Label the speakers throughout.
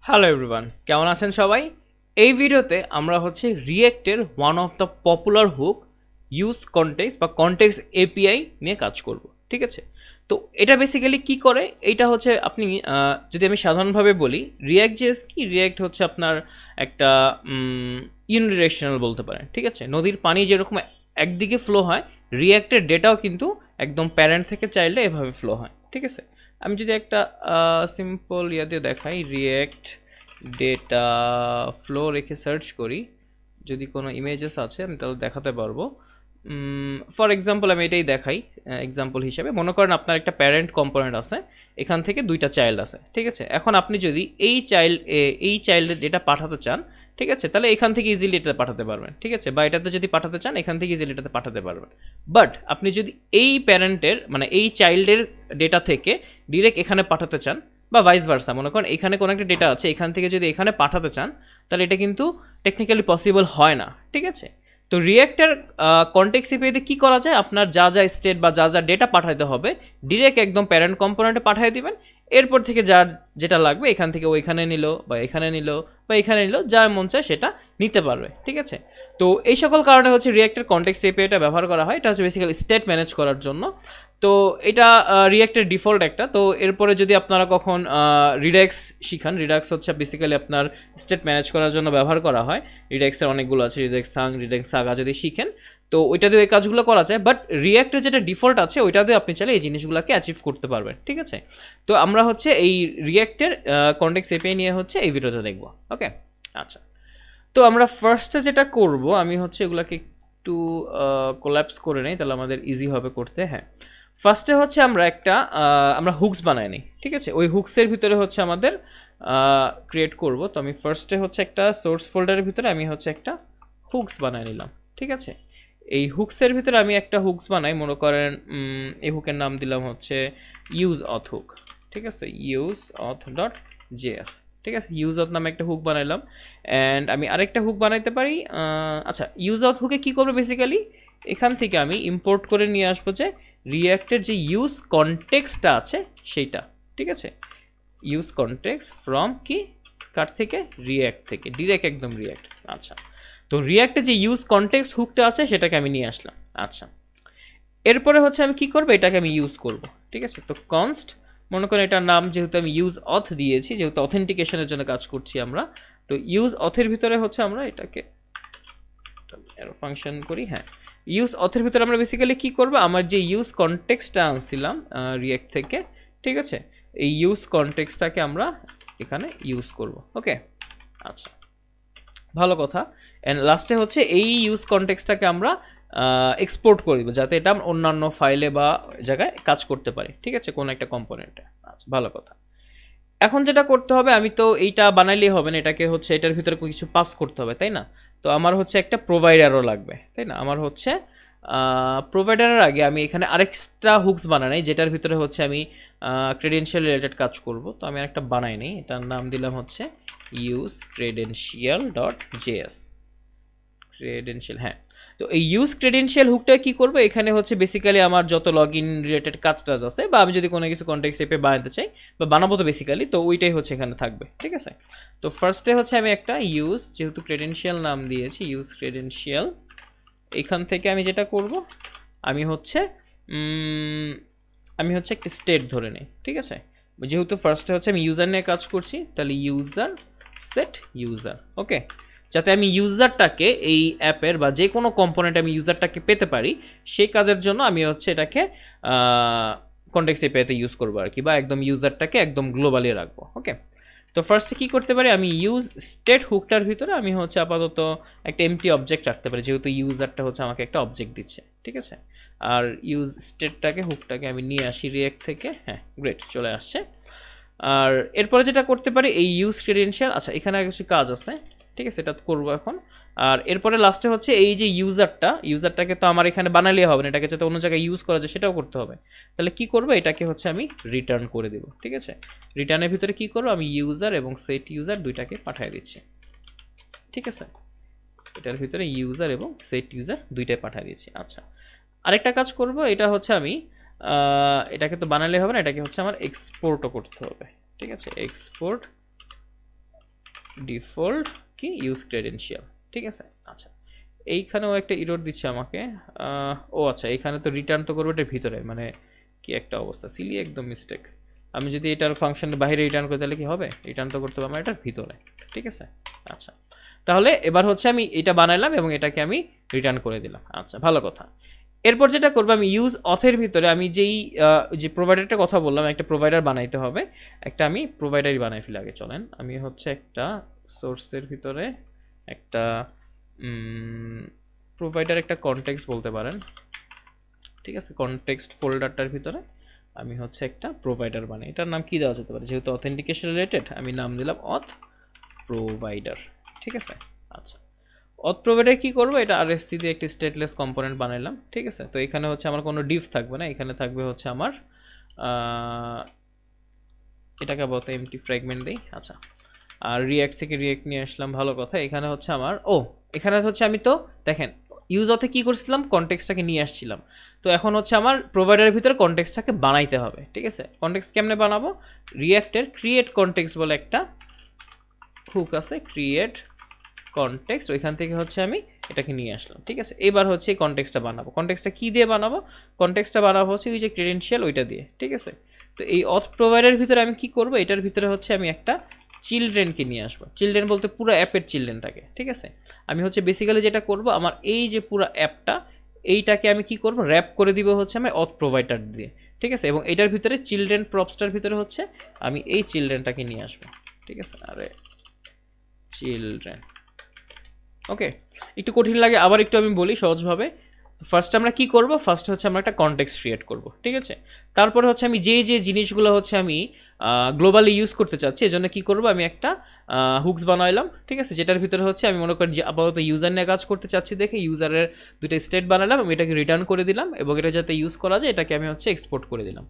Speaker 1: Hello everyone, কেমন আছেন সবাই? এই ভিডিওতে আমরা হচ্ছে রিয়েক্টের one of the popular hook use context বা কনটেক্সট এপিআই নিয়ে কাজ করব। ঠিক আছে, তো এটা বেসিক্যালি কি করে, এইটা হচ্ছে আপনি যদি আমি সাধারণভাবে বলি, রিয়াক্ট জেএস কি, রিয়াক্ট হচ্ছে আপনার একটা ইউনিডিরেকশনাল বলতে পারেন। ঠিক আছে, নদীর পানি যেরকম একদিকে ফ্লো হয়, রিয়াক্টের ডেটাও কিন্তু একদম প্যারেন্ট থেকে চাইল্ডে এভাবে ফ্লো হয়। ঠিক আছে, আমি যদি একটা সিম্পল ইয়াতে দেখাই, রিয়েক্ট ডেটা ফ্লো রেখে সার্চ করি, যদি কোনো ইমেজেস আছে আমি তাহলে দেখাতে পারবো। ফর এক্সাম্পল আমি এটাই দেখাই এক্সাম্পল হিসেবে। মনে করেন আপনার একটা প্যারেন্ট কম্পোনেন্ট আছে, এখান থেকে দুইটা চাইল্ড আছে। ঠিক আছে, এখন আপনি যদি এই চাইল্ডের ডেটা পাঠাতে চান, ঠিক আছে, তাহলে এখান থেকে ইজিলি এটাতে পাঠাতে পারবেন। ঠিক আছে, বা এটাতে যদি পাঠাতে চান এখান থেকে ইজিলি এটাতে পাঠাতে পারবেন। বাট আপনি যদি এই প্যারেন্টের মানে এই চাইল্ডের ডেটা থেকে ডিরেক্ট এখানে পাঠাতে চান, বা ভাইস ভার্সা, মনে করেন এখানে কোনো একটা ডেটা আছে, এখান থেকে যদি এখানে পাঠাতে চান, তাহলে এটা কিন্তু টেকনিক্যালি পসিবল হয় না। ঠিক আছে, তো রিয়েক্টের কনটেক্সট এপিআইতে কি করা যায়, আপনার যা যা স্টেট বা যা যা ডেটা পাঠাতে হবে ডিরেক্ট একদম প্যারেন্ট কম্পোনেন্টে পাঠিয়ে দিবেন। এরপর থেকে যার যেটা লাগবে এখান থেকে ওইখানে নিল বা এখানে নিল বা এখানে নিল, যা মন চায় সেটা নিতে পারবে। ঠিক আছে, তো এই সকল কারণে হচ্ছে রিয়েক্টের কনটেক্সট এপিআইটা ব্যবহার করা হয়। এটা হচ্ছে বেসিক্যালি স্টেট ম্যানেজ করার জন্য। তো এটা রিয়েক্টের ডিফল্ট একটা। তো এরপরে যদি আপনারা কখন রিডাক্স শিখান, রিডাক্স হচ্ছে বেসিক্যালি আপনার স্টেট ম্যানেজ করার জন্য ব্যবহার করা হয়। রিডাক্সের অনেকগুলো আছে, রিডাক্স থাং, রিডাক্স সাগা, যদি শিখেন তো ওইটা দিয়ে এই কাজগুলো করা যায়। বাট রিয়েক্টের যেটা ডিফল্ট আছে ওইটা দিয়ে আপনি চাইলে এই জিনিসগুলোকে অ্যাচিভ করতে পারবেন। ঠিক আছে, তো আমরা হচ্ছে এই রিয়েক্টের কনটেক্সট এপিআই নিয়ে হচ্ছে এই ভিডিওতে দেখবো। ওকে, আচ্ছা, তো আমরা ফার্স্টে যেটা করব, আমি হচ্ছে এগুলাকে একটু কোল্যাপস করে নেই, তাহলে আমাদের ইজি হবে করতে। হ্যাঁ, ফার্স্টে হচ্ছে আমরা হুকস বানাই নিই। ঠিক আছে, ওই হুকসের ভিতরে হচ্ছে আমাদের ক্রিয়েট করব। তো আমি ফার্স্টে হচ্ছে একটা সোর্স ফোল্ডারের ভিতরে আমি হচ্ছে একটা হুকস বানাই নিলাম। ঠিক আছে, এই হুকসের ভিতরে আমি একটা হুকস বানাই, মনে করেন এই হুকের নাম দিলাম হচ্ছে ইউজ অথ হুক। ঠিক আছে, ইউজ অথ ডট জেএস। ঠিক আছে, ইউজ অথ নামে একটা হুক বানাইলাম। অ্যান্ড আমি আরেকটা হুক বানাইতে পারি। আচ্ছা, ইউজ অথ হুকে কী করবো, বেসিক্যালি এখান থেকে আমি ইম্পোর্ট করে নিয়ে আসবো যে রিয়াক্টের যে ইউজ কনটেক্সটটা আছে সেইটা। ঠিক আছে, ইউজ কনটেক্সট ফ্রম কি, কার থেকে, রিয়াক্ট থেকে, ডিরেক্ট একদম রিয়াক্ট। আচ্ছা, তো রিয়াক্টে যে ইউজ কনটেক্সট হুকটা আছে সেটাকে আমি নিয়ে আসলাম। আচ্ছা, এরপরে হচ্ছে আমি কি করবো, এটাকে আমি ইউজ করব। ঠিক আছে, তো কনস্ট, মনে করেন এটার নাম যেহেতু আমি ইউজ অথ দিয়েছি, যেহেতু অথেন্টিকেশনের জন্য কাজ করছি আমরা, তো ইউজ অথের ভিতরে হচ্ছে আমরা এটাকে ফাংশন করি। হ্যাঁ, ইউজ অথের ভিতরে আমরা বেসিক্যালি কি করব, আমার যে ইউজ কনটেক্সটটা আনছিলাম রিয়াক্ট থেকে, ঠিক আছে, এই ইউজ কনটেক্সটটাকে আমরা এখানে ইউজ করব। ওকে, আচ্ছা, ভালো কথা। অ্যান্ড লাস্টে হচ্ছে এই ইউজ কনটেক্সটটাকে আমরা এক্সপোর্ট করব, যাতে এটা অন্যান্য ফাইলে বা জায়গায় কাজ করতে পারি। ঠিক আছে, কোনো একটা কম্পোনেন্টে। আচ্ছা, ভালো কথা। এখন যেটা করতে হবে, আমি তো এইটা বানাইলেই হবে না, এটাকে হচ্ছে এটার ভিতরে কিছু পাস করতে হবে, তাই না? তো আমার হচ্ছে একটা প্রোভাইডারও লাগবে, তাই না? আমার হচ্ছে প্রোভাইডারের আগে আমি এখানে আরেকটা হুকস বানাই নাই, যেটার ভিতরে হচ্ছে আমি ক্রেডেনশিয়াল রিলেটেড কাজ করব। তো আমি একটা বানাই নিই, এটার নাম দিলাম হচ্ছে use credential dot JS. Credential, হ্যাঁ। তো এই ইউজ ক্রেডেনশিয়াল হুকটা কি করবে, এখানে হচ্ছে বেসিক্যালি আমার যত লগ ইন রিলেটেড কাজ টাজ আছে, বা আমি যদি কোনো কিছু কন্টেক্সট এপে বানাতে চাই বা বানাবো, তো বেসিক্যালি তো ওইটাই হচ্ছে এখানে থাকবে। ঠিক আছে, তো ফার্স্টে হচ্ছে আমি একটা ইউজ, যেহেতু ক্রেডেনশিয়াল নাম দিয়েছি, ইউজ ক্রেডেনশিয়াল, এখান থেকে আমি যেটা করব, আমি হচ্ছে একটা স্টেট ধরে নিই। ঠিক আছে, যেহেতু ফার্স্টে হচ্ছে আমি ইউজার নিয়ে কাজ করছি, তাহলে ইউজার সেট ইউজার। ওকে, যাতে আমি ইউজারটাকে এই অ্যাপের বা যে কোনো কম্পোনেন্ট আমি ইউজারটাকে পেতে পারি, সেই কাজের জন্য আমি হচ্ছে এটাকে কনটেক্সট এপিআইতে ইউজ করবো আর কি, বা একদম ইউজারটাকে একদম গ্লোবালি রাখবো। ওকে, তো ফার্স্টে কি করতে পারি, আমি ইউজ স্টেট হুকটার ভিতরে আমি হচ্ছে আপাতত একটা এমটি অবজেক্ট রাখতে পারি, যেহেতু ইউজারটা হচ্ছে আমাকে একটা অবজেক্ট দিচ্ছে। ঠিক আছে, আর ইউজ স্টেটটাকে হুকটাকে আমি নিয়ে আসি রিয়েক্ট থেকে। হ্যাঁ, গ্রেট, চলে আসছে। আর এরপরে যেটা করতে পারি, এই ইউজ ক্রেডেনশিয়াল, আচ্ছা এখানে কিছু কাজ আছে, ঠিক আছে, এটা করবো এখন। আর এরপরে লাস্টে হচ্ছে এই যে ইউজারটাকে তো আমার এখানে বানালেই হবে না, এটাকে যাতে অন্য জায়গায় ইউজ করা যায় সেটাও করতে হবে। তাহলে কি করবো, এটাকে হচ্ছে আমি রিটার্ন করে দেবো। ঠিক আছে, রিটার্নের ভিতরে কি করবো, আমি ইউজার এবং সেট ইউজার দুইটাকে পাঠিয়ে দিচ্ছি। ঠিক আছে, এটার ভিতরে ইউজার এবং সেট ইউজার দুইটাই পাঠিয়ে দিচ্ছি। আচ্ছা, আরেকটা কাজ করব, এটা হচ্ছে আমি এটাকে তো বানালে হবে না, এটাকে হচ্ছে আমার এক্সপোর্টও করতে হবে। ঠিক আছে, এক্সপোর্ট ডিফল্ট কি ইউজ ক্রেডেনশিয়াল, ঠিক আছে। আচ্ছা, এইখানেও একটা এরর দিচ্ছে আমাকে। ও আচ্ছা, এখানে তো রিটার্ন তো করবো এটার ভিতরে, মানে কি একটা অবস্থা, সিলি একদম মিস্টেক। আমি যদি এটার ফাংশনের বাইরে রিটার্ন করি তাহলে কি হবে, রিটার্ন তো করতে হবে আমার এটার ভিতরে, ঠিক আছে। আচ্ছা, তাহলে এবার হচ্ছে আমি এটা বানাইলাম এবং এটাকে আমি রিটার্ন করে দিলাম। আচ্ছা, ভালো কথা। এরপর যেটা করবো, আমি ইউজ অথের ভিতরে আমি যেই যে প্রোভাইডারটা কথা বললাম, একটা প্রোভাইডার বানাইতে হবে। একটা আমি প্রোভাইডারই বানাই ফেলি আগে, চলেন। আমি হচ্ছে একটা সোর্সের ভিতরে একটা প্রোভাইডার, একটা কনটেক্সট বলতে পারেন, ঠিক আছে। কনটেক্সট ফোল্ডারটার ভিতরে আমি হচ্ছে একটা প্রোভাইডার বানাই। এটার নাম কি দেওয়া যেতে পারে, যেহেতু অথেন্টিকেশন রিলেটেড আমি নাম দিলাম অথ প্রোভাইডার, ঠিক আছে। আচ্ছা, অথ প্রোভাইডার কি করবো, এটা আরএসসি দিয়ে একটি স্টেটলেস কম্পোনেন্ট বানাইলাম, ঠিক আছে। তো এখানে হচ্ছে আমার কোনো ডিভ থাকবে না, এখানে থাকবে হচ্ছে আমার এটাকে বলতে এমটি ফ্র্যাগমেন্ট দেই। আচ্ছা, আর রিয়াক্ট থেকে রিয়াক্ট নিয়ে আসলাম, ভালো কথা। এখানে হচ্ছে আমার এখানে হচ্ছে আমি তো দেখেন ইউজ অথে কি করছিলাম, কনটেক্সটটাকে নিয়ে আসছিলাম। তো এখন হচ্ছে আমার প্রোভাইডারের ভিতরে কনটেক্সটটাকে বানাইতে হবে, ঠিক আছে। কনটেক্সট কেমনে বানাবো, রিয়াক্টের ক্রিয়েট কনটেক্সট বলে একটা হুক আছে, ক্রিয়েট কনটেক্সট, ওইখান থেকে হচ্ছে আমি এটাকে নিয়ে আসলাম, ঠিক আছে। এবার হচ্ছে এই কনটেক্সটটা বানাবো। কনটেক্সটটা কি দিয়ে বানাবো, কনটেক্সটটা বানাবো হচ্ছে ওই যে ক্রেডেনশিয়াল ওইটা দিয়ে, ঠিক আছে। তো এই অথ প্রোভাইডারের ভিতরে আমি কি করব, এটার ভিতরে হচ্ছে আমি একটা চিলড্রেনকে নিয়ে আসবো। চিলড্রেন বলতে পুরো অ্যাপের চিলড্রেনটাকে, ঠিক আছে। আমি হচ্ছে বেসিক্যালি যেটা করব, আমার এই যে পুরো অ্যাপটা, এইটাকে আমি কি করব, র্যাপ করে দিব হচ্ছে আমি অথ প্রোভাইডার দিয়ে, ঠিক আছে। এবং এটার ভিতরে চিলড্রেন প্রপসটার ভিতরে হচ্ছে আমি এই চিলড্রেনটাকে নিয়ে আসবো, ঠিক আছে। আরে চিলড্রেন, ওকে, একটু কঠিন লাগে, আবার একটু আমি বলি সহজভাবে। ফার্স্ট আমরা কি করব, ফার্স্ট হচ্ছে আমরা একটা কনটেক্সট ক্রিয়েট করব, ঠিক আছে। তারপরে হচ্ছে আমি যে যে জিনিসগুলো হচ্ছে আমি গ্লোবালি ইউজ করতে চাচ্ছি, এজন্য কি করব, আমি একটা হুকস বানাইলাম, ঠিক আছে। যেটার ভিতরে হচ্ছে আমি মনে করি যে আপাতত ইউজার নিয়ে কাজ করতে চাচ্ছি দেখে ইউজারের দুটো স্টেট বানালাম, আমি এটাকে রিটার্ন করে দিলাম, এবং এটা যাতে ইউজ করা যায় এটাকে আমি হচ্ছে এক্সপোর্ট করে দিলাম।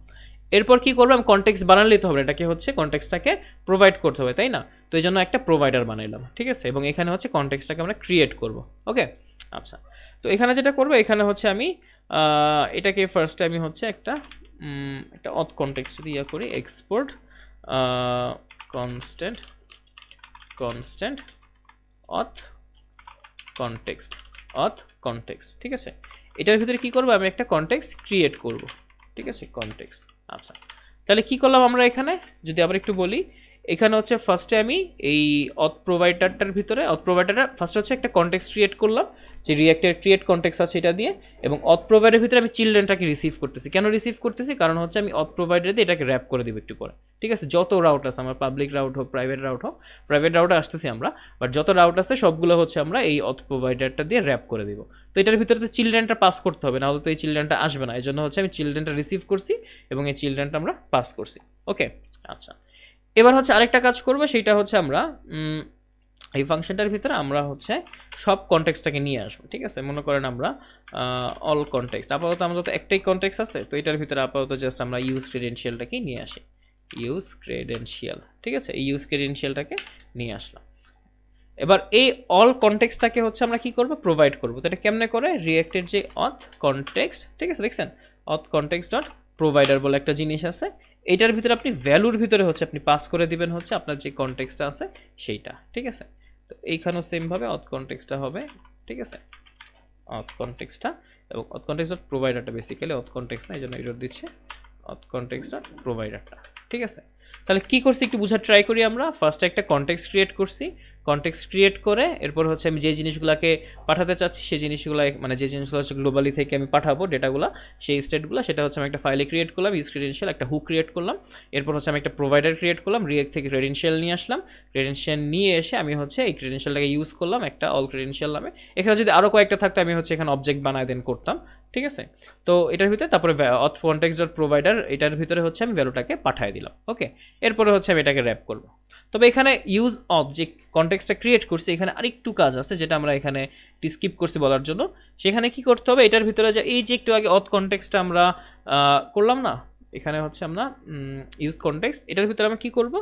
Speaker 1: এরপর কি করবো, আমি কনটেক্সট বানালেই তো হবে, এটাকে হচ্ছে কনটেক্সটটাকে প্রোভাইড করতে হবে, তাই না। তো এই জন্য একটা প্রোভাইডার বানাইলাম, ঠিক আছে। এবং এখানে হচ্ছে কনটেক্সটটাকে আমরা ক্রিয়েট করব, ওকে। আচ্ছা, তো এখানে যেটা করবো, এখানে হচ্ছে আমি এটাকে ফার্স্টে আমি হচ্ছে একটা একটা অথ কনটেক্সট যদি ইয়া করি, export constant constant auth context, auth context, ঠিক আছে। এটার ভিতরে কি করবো, আমি একটা কনটেক্সট ক্রিয়েট করব, ঠিক আছে, কনটেক্সট। আচ্ছা, তাহলে কি করলাম আমরা এখানে, যদি আবার একটু বলি, এখানে হচ্ছে ফার্স্টে আমি এই অথ প্রোভাইডারটার ভিতরে, অথ প্রোভাইডারটা ফার্স্ট হচ্ছে একটা কনটেক্সট ক্রিয়েট করলাম, যে রিঅ্যাক্টের ক্রিয়েট কনটেক্সট আছে এটা দিয়ে, এবং অথ প্রোভাইডারের ভিতরে আমি চিলড্রেনটাকে রিসিভ করতেছি। কেন রিসিভ করতেছি, কারণ হচ্ছে আমি অথ প্রোভাইডার দিয়ে এটাকে র্যাপ করে দিব একটু পরে, ঠিক আছে। যত রাউট আছে আমার, পাবলিক রাউট হোক প্রাইভেট রাউট হোক, প্রাইভেট রাউটে আসতেছি আমরা, বাট যত রাউট আছে সবগুলো হচ্ছে আমরা এই অথ প্রোভাইডারটা দিয়ে র্যাপ করে দিব। তো এটার ভিতরে তো চিলড্রেনটা পাস করতে হবে, নাহলে তো এই চিলড্রেনটা আসবে না। এই জন্য হচ্ছে আমি চিলড্রেনটা রিসিভ করছি এবং এই চিলড্রেনটা আমরা পাস করছি, ওকে। আচ্ছা, এবার হচ্ছে আরেকটা কাজ করবো, সেইটা হচ্ছে আমরা এই ফাংশনটার ভিতরে আমরা হচ্ছে সব কনটেক্সটটাকে নিয়ে আসবো, ঠিক আছে। মনে করেন আমরা অল কনটেক্সট, আপাতত আমাদের তো একটাই কনটেক্সট আছে, তো এটার ভিতরে আপাতত জাস্ট আমরা ইউজ ক্রেডেনশিয়ালটাকে নিয়ে আসি, ইউজ ক্রেডেনশিয়াল, ঠিক আছে। এই ইউজ ক্রেডেনশিয়ালটাকে নিয়ে আসলাম। এবার এই অল কনটেক্সটটাকে হচ্ছে আমরা কি করব, প্রোভাইড করব। তো এটা কেমনে করে, রিঅ্যাক্টের যে অথ কনটেক্সট, ঠিক আছে, দেখছেন অথ কনটেক্সট ডট প্রোভাইডার বলে একটা জিনিস আছে, এইটার ভিতরে আপনি ভ্যালুর ভিতরে হচ্ছে আপনি পাস করে দিবেন হচ্ছে আপনার যে কনটেক্সটটা আছে সেইটা, ঠিক আছে। তো এইখানেও সেম ভাবে অথ কনটেক্সটটা হবে, ঠিক আছে, অথ কনটেক্সটটা, এবং অথ কনটেক্সট ডট প্রোভাইডারটা বেসিক্যালি অথ কনটেক্সট না, এই জন্য এরর দিচ্ছে, অথ কনটেক্সট ডট প্রোভাইডারটা, ঠিক আছে। তাহলে কি করছি একটু বোঝার ট্রাই করি আমরা। ফার্স্টে একটা কনটেক্সট ক্রিয়েট করছি, কনটেক্সট ক্রিয়েট করে এরপর হচ্ছে আমি যে জিনিসগুলোকে পাঠাতে চাচ্ছি সেই জিনিসগুলো, মানে যে জিনিসগুলো হচ্ছে গ্লোবালি থেকে আমি পাঠাবো ডেটাগুলো, সেই স্টেটগুলো, সেটা হচ্ছে আমি একটা ফাইলে ক্রিয়েট করলাম, ইউজ ক্রেডেনশিয়াল একটা হুক ক্রিয়েট করলাম। এরপর হচ্ছে আমি একটা প্রোভাইডার ক্রিয়েট করলাম, রিয়েক্ট থেকে ক্রেডেনশিয়াল নিয়ে আসলাম, ক্রেডেনশিয়াল নিয়ে এসে আমি হচ্ছে এই ক্রেডেনশিয়ালটাকে ইউজ করলাম একটা অল ক্রেডেনশিয়াল নামে। এখানে যদি আরও কয়েকটা থাকতো আমি হচ্ছে এখানে অবজেক্ট বানায় দেন করতাম, ঠিক আছে। তো এটার ভিতরে তারপরে অথ কনটেক্সট ডট প্রোভাইডার, এটার ভিতরে হচ্ছে আমি ভ্যালুটাকে পাঠিয়ে দিলাম, ওকে। এরপরে হচ্ছে আমি এটাকে র্যাপ করবো। তবে এখানে ইউজ অফ যে কনটেক্সটটা ক্রিয়েট করছি, এখানে আরেকটু কাজ আছে যেটা আমরা এখানে স্কিপ করছি বলার জন্য। সেখানে কি করতে হবে, এটার ভিতরে যে এই যে একটু আগে অথ কনটেক্সটটা আমরা করলাম না, এখানে হচ্ছে আমরা ইউজ কনটেক্সট, এটার ভিতরে আমি কি করব,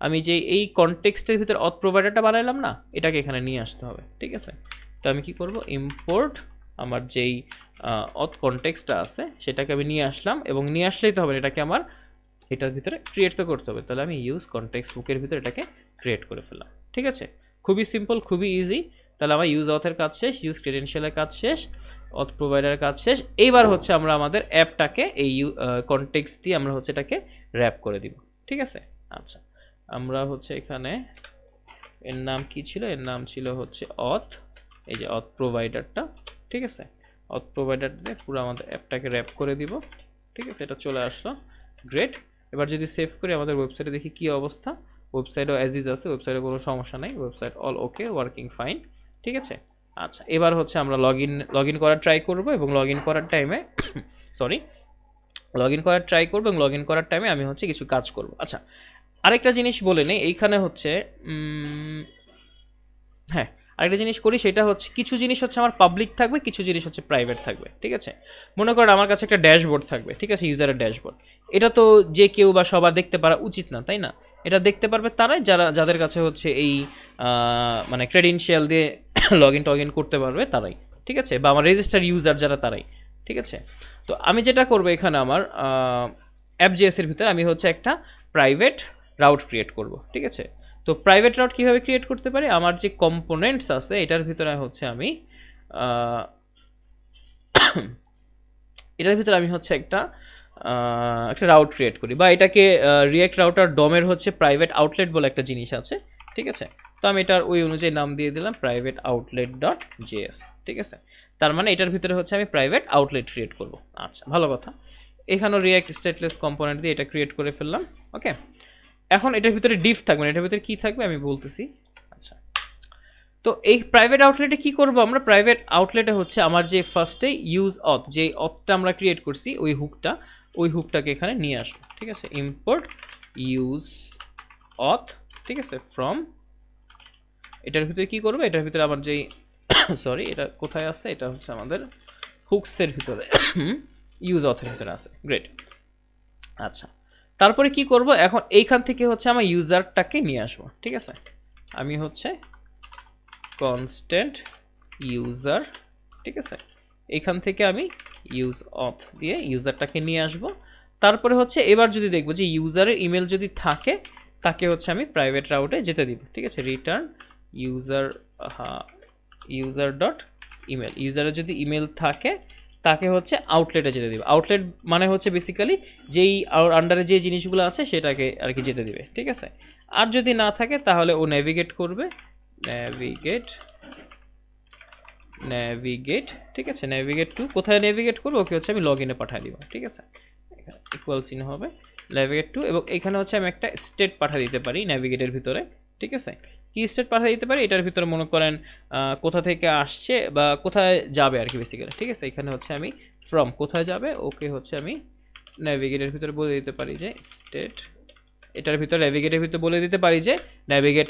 Speaker 1: আমি যে এই কনটেক্সটের ভিতরে অথ প্রোভাইডারটা বানাইলাম না, এটাকে এখানে নিয়ে আসতে হবে, ঠিক আছে। তো আমি কি করব, ইম্পোর্ট আমার যেই অথ কনটেক্সটটা আছে সেটাকে আমি নিয়ে আসলাম, এবং নিয়ে আসলেই তো হবে, এটাকে আমার এটার ভিতরে ক্রিয়েট তো করতে হবে, তাহলে আমি ইউজ কনটেক্সট বুকের ভিতরে এটাকে ক্রিয়েট করে ফেললাম। ঠিক আছে, খুবই সিম্পল, খুবই ইজি। তাহলে আমার ইউজ অথের কাজ শেষ, ইউজ ক্রেডেনশিয়ালের কাজ শেষ, অথ প্রোভাইডারের কাজ শেষ। এইবার হচ্ছে আমরা আমাদের অ্যাপটাকে এই কনটেক্সট দিয়ে আমরা হচ্ছে এটাকে র্যাপ করে দিব। ঠিক আছে, আচ্ছা আমরা হচ্ছে এখানে এর নাম কি ছিল, এর নাম ছিল হচ্ছে অথ, এই যে অথ প্রোভাইডারটা। ঠিক আছে, অথ প্রোভাইডার দিয়ে পুরো আমাদের অ্যাপটাকে র্যাপ করে দিব। ঠিক আছে, এটা চলে আসলো, গ্রেট। এবার যদি সেভ করি আমাদের ওয়েবসাইটে দেখি কি অবস্থা, ওয়েবসাইটও অ্যাজ ইজ আছে, ওয়েবসাইটে কোনো সমস্যা নাই, ওয়েবসাইট অল ওকে, ওয়ার্কিং ফাইন। ঠিক আছে, আচ্ছা এবার হচ্ছে আমরা লগ ইন করার ট্রাই করবো, এবং লগ ইন করার টাইমে সরি লগ ইন করার ট্রাই করবো, এবং লগ ইন করার টাইমে আমি হচ্ছে কিছু কাজ করব। আচ্ছা আরেকটা জিনিস বলে নেই, এইখানে হচ্ছে হ্যাঁ আরেকটা জিনিস করি, সেটা হচ্ছে কিছু জিনিস হচ্ছে আমার পাবলিক থাকবে, কিছু জিনিস হচ্ছে প্রাইভেট থাকবে। ঠিক আছে, মনে করেন আমার কাছে একটা ড্যাশবোর্ড থাকবে, ঠিক আছে, ইউজারের ড্যাশবোর্ড। এটা তো যে কেউ বা সবার দেখতে পারা উচিত না, তাই না? এটা দেখতে পারবে তারাই যাদের কাছে হচ্ছে এই মানে ক্রেডেনশিয়াল দিয়ে লগ ইন করতে পারবে তারাই। ঠিক আছে, বা আমার রেজিস্টার ইউজার যারা তারাই। ঠিক আছে, তো আমি যেটা করবো এখানে আমার অ্যাপ.js এর ভিতরে আমি হচ্ছে একটা প্রাইভেট রাউট ক্রিয়েট করব। ঠিক আছে, তো প্রাইভেট রাউট কিভাবে ক্রিয়েট করতে পারি, আমার যে কম্পোনেন্টস আছে এটার ভিতরে হচ্ছে আমি হচ্ছে একটা রাউট ক্রিয়েট করি, বা এটাকে রিয়েক্ট রাউটার ডমের হচ্ছে প্রাইভেট আউটলেট বলে একটা জিনিস আছে। ঠিক আছে, তো আমি এটার ওই অনুযায়ী নাম দিয়ে দিলাম প্রাইভেট আউটলেট ডট জেএস। ঠিক আছে, তার মানে এটার ভিতরে হচ্ছে আমি প্রাইভেট আউটলেট ক্রিয়েট করব। আচ্ছা ভালো কথা, এখানেও রিয়েক্ট স্টেটলেস কম্পোনেন্ট দিয়ে এটা ক্রিয়েট করে ফেললাম। ওকে, এখন এটার ভিতরে ডিফ থাকবে, এটার ভিতরে কি থাকবে আমি বলতেছি। আচ্ছা, তো এই প্রাইভেট আউটলেটে কি করব আমরা, প্রাইভেট আউটলেটে হচ্ছে আমার যে ফার্স্টে ইউজ অথ, যে অথটা আমরা ক্রিয়েট করছি ওই হুকটাকে এখানে নিয়ে আসবো। ঠিক আছে, ইম্পোর্ট ইউজ অথ। ঠিক আছে, ফ্রম এটার ভিতরে কি করবো, এটার ভিতরে আমার যেই সরি এটা কোথায় আছে, এটা হচ্ছে আমাদের হুকসের ভিতরে ইউজ অথের ভিতরে আছে। গ্রেট, আচ্ছা তারপরে কি করব, এখন এইখান থেকে হচ্ছে আমার ইউজারটাকে নিয়ে আসবো। ঠিক আছে, আমি হচ্ছে কনস্ট্যান্ট ইউজার। ঠিক আছে, এখান থেকে আমি ইউজ অফ দিয়ে ইউজারটাকে নিয়ে আসব। তারপরে হচ্ছে এবার যদি দেখবো যে ইউজারের ইমেল যদি থাকে, তাকে হচ্ছে আমি প্রাইভেট রাউটে যেতে দিব। ঠিক আছে, রিটার্ন ইউজার ডট ইমেল, ইউজারের যদি ইমেল থাকে তাকে হচ্ছে আউটলেটে যেতে দিবে। আউটলেট মানে হচ্ছে বেসিক্যালি যেই আন্ডারে যে জিনিসগুলো আছে সেটাকে আর কি যেতে দিবে। ঠিক আছে, আর যদি না থাকে তাহলে ও নেভিগেট করবে, নেভিগেট। ঠিক আছে, নেভিগেট টু কোথায় নেভিগেট করবো, ওকে হচ্ছে আমি লগ ইনে পাঠিয়ে দিব। ঠিক আছে, এখানে ইকুয়াল চিহ্ন হবে নেভিগেট টু, এবং এখানে হচ্ছে আমি একটা স্টেট পাঠিয়ে দিতে পারি নেভিগেটের ভিতরে। ঠিক আছে, কি স্টেট পাঠিয়ে দিতে পারি, এটার ভিতরে মনে করেন কোথা থেকে আসছে বা কোথায় যাবে আর কি বেসিক্যালি। ঠিক আছে, এখানে হচ্ছে আমি ফ্রম কোথায় যাবে, ওকে হচ্ছে আমি নেভিগেটের ভিতরে বলে দিতে পারি যে স্টেট, এটার ভিতরে নেভিগেটের ভিতরে বলে দিতে পারি যে নেভিগেট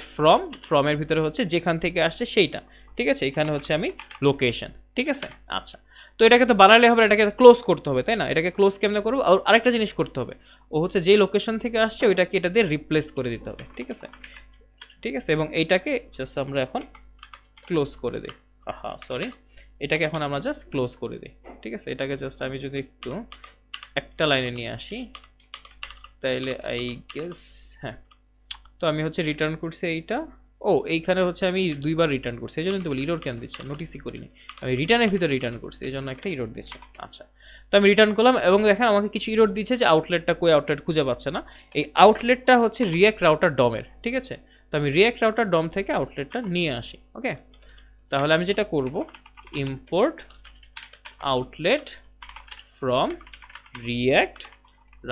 Speaker 1: ফ্রমের ভিতরে হচ্ছে যেখান থেকে আসছে সেইটা। ঠিক আছে, এখানে হচ্ছে আমি লোকেশন। ঠিক আছে, আচ্ছা তো এটাকে তো বানালে হবে, এটাকে ক্লোজ করতে হবে, তাই না? এটাকে ক্লোজ কেমনে করবো, আর আরেকটা জিনিস করতে হবে, ও হচ্ছে যে লোকেশন থেকে আসছে ওইটাকে এটা দিয়ে রিপ্লেস করে দিতে হবে। ঠিক আছে, ঠিক আছে, এবং এইটাকে জাস্ট আমরা এখন ক্লোজ করে দিই, সরি এটাকে এখন আমরা জাস্ট ক্লোজ করে দিই। ঠিক আছে, এটাকে জাস্ট আমি যদি একটু একটা লাইনে নিয়ে আসি তাইলে আই গেস হ্যাঁ, তো আমি হচ্ছে রিটার্ন করছি এইটা, এইখানে হচ্ছে আমি দুইবার রিটার্ন করছি, এই জন্য তো বলি ইরোর কেন দিচ্ছে, নোটিসই করিনি, আমি রিটার্নের ভিতরে রিটার্ন করছি এই জন্য একটা ইরোর দিচ্ছে। আচ্ছা, তো আমি রিটার্ন করলাম এবং দেখেন আমাকে কিছু ইরোর দিচ্ছে যে আউটলেটটা কই, আউটলেট খুঁজে পাচ্ছে না। এই আউটলেটটা হচ্ছে রিয়েক্ট রাউটার ডমের। ঠিক আছে, তো আমি রিয়েক্ট রাউটার ডম থেকে আউটলেটটা নিয়ে আসি। ওকে, তাহলে আমি যেটা করব, import outlet from React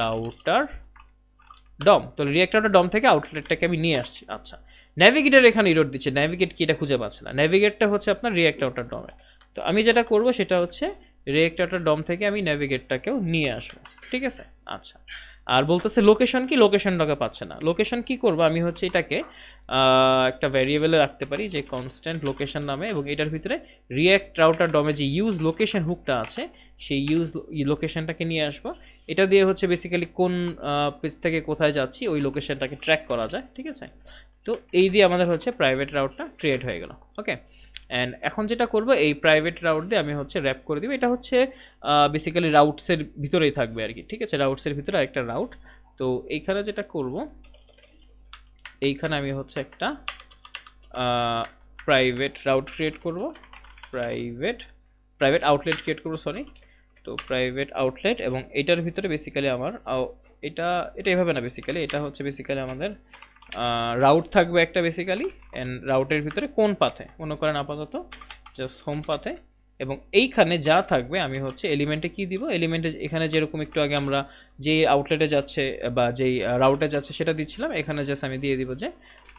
Speaker 1: router DOM, তো রিয়েক্ট রাউটার ডম থেকে আউটলেটটাকে আমি নিয়ে আসছি। আচ্ছা, নেভিগেটর এখানে ইরোর দিচ্ছে, নেভিগেট কি এটা খুঁজে পাচ্ছে না, নেভিগেটটা হচ্ছে আপনার রিয়েক্ট রাউটার ডমে। তো আমি যেটা করব সেটা হচ্ছে রিয়েক্ট রাউটার ডম থেকে আমি নেভিগেটটাকেও নিয়ে আসবো। ঠিক আছে, আচ্ছা আর বলতেছে লোকেশন কি, লোকেশনটাকে পাচ্ছে না। লোকেশন কি করব, আমি হচ্ছে এটাকে একটা ভ্যারিয়েবলে রাখতে পারি যে কনস্ট্যান্ট লোকেশন নামে, এবং এটার ভিতরে রিয়েক্ট রাউটার ডমে যে ইউজ লোকেশন হুকটা আছে সেই ইউজ লোকেশনটাকে নিয়ে আসবো। এটা দিয়ে হচ্ছে বেসিক্যালি কোন পেজ থেকে কোথায় যাচ্ছি ওই লোকেশনটাকে ট্র্যাক করা যায়। ঠিক আছে, তো এই দিয়ে আমাদের হচ্ছে প্রাইভেট রাউটটা ক্রিয়েট হয়ে গেল। ওকে, অ্যান্ড এখন যেটা করব, এই প্রাইভেট রাউট দিয়ে আমি হচ্ছে র্যাপ করে দিব। এটা হচ্ছে বেসিক্যালি রাউটসের ভিতরেই থাকবে আর কি। ঠিক আছে, রাউটসের ভিতরে একটা রাউট, তো তো এইখানে যেটা করব, এইখানে আমি হচ্ছে একটা প্রাইভেট রাউট ক্রিয়েট করব, প্রাইভেট আউটলেট ক্রিয়েট করব, সরি। তো প্রাইভেট আউটলেট, এবং এটার ভিতরে বেসিক্যালি আমার এটা এভাবে না, বেসিক্যালি এটা হচ্ছে বেসিক্যালি আমাদের রাউট থাকবে একটা বেসিক্যালি, এন্ড রাউটের ভিতরে কোন পাথে মনে করেন আপাতত জাস্ট হোম পাথে, এবং এইখানে যা থাকবে আমি হচ্ছে এলিমেন্টে কি দিব, এলিমেন্টে এখানে যেরকম একটু আগে আমরা যে আউটলেটে যাচ্ছে বা যেই রাউটে যাচ্ছে সেটা দিচ্ছিলাম, এখানে জাস্ট আমি দিয়ে দিব যে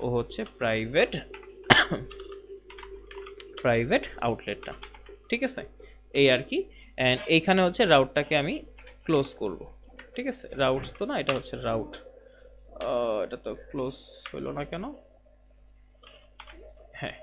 Speaker 1: ও হচ্ছে প্রাইভেট আউটলেটটা, ঠিক আছে, এই আর কি। অ্যান্ড এইখানে হচ্ছে রাউটটাকে আমি ক্লোজ করব, ঠিক আছে, রাউটস তো না, এটা হচ্ছে রাউট, এটা তো ক্লোজ হলো না কেন, হ্যাঁ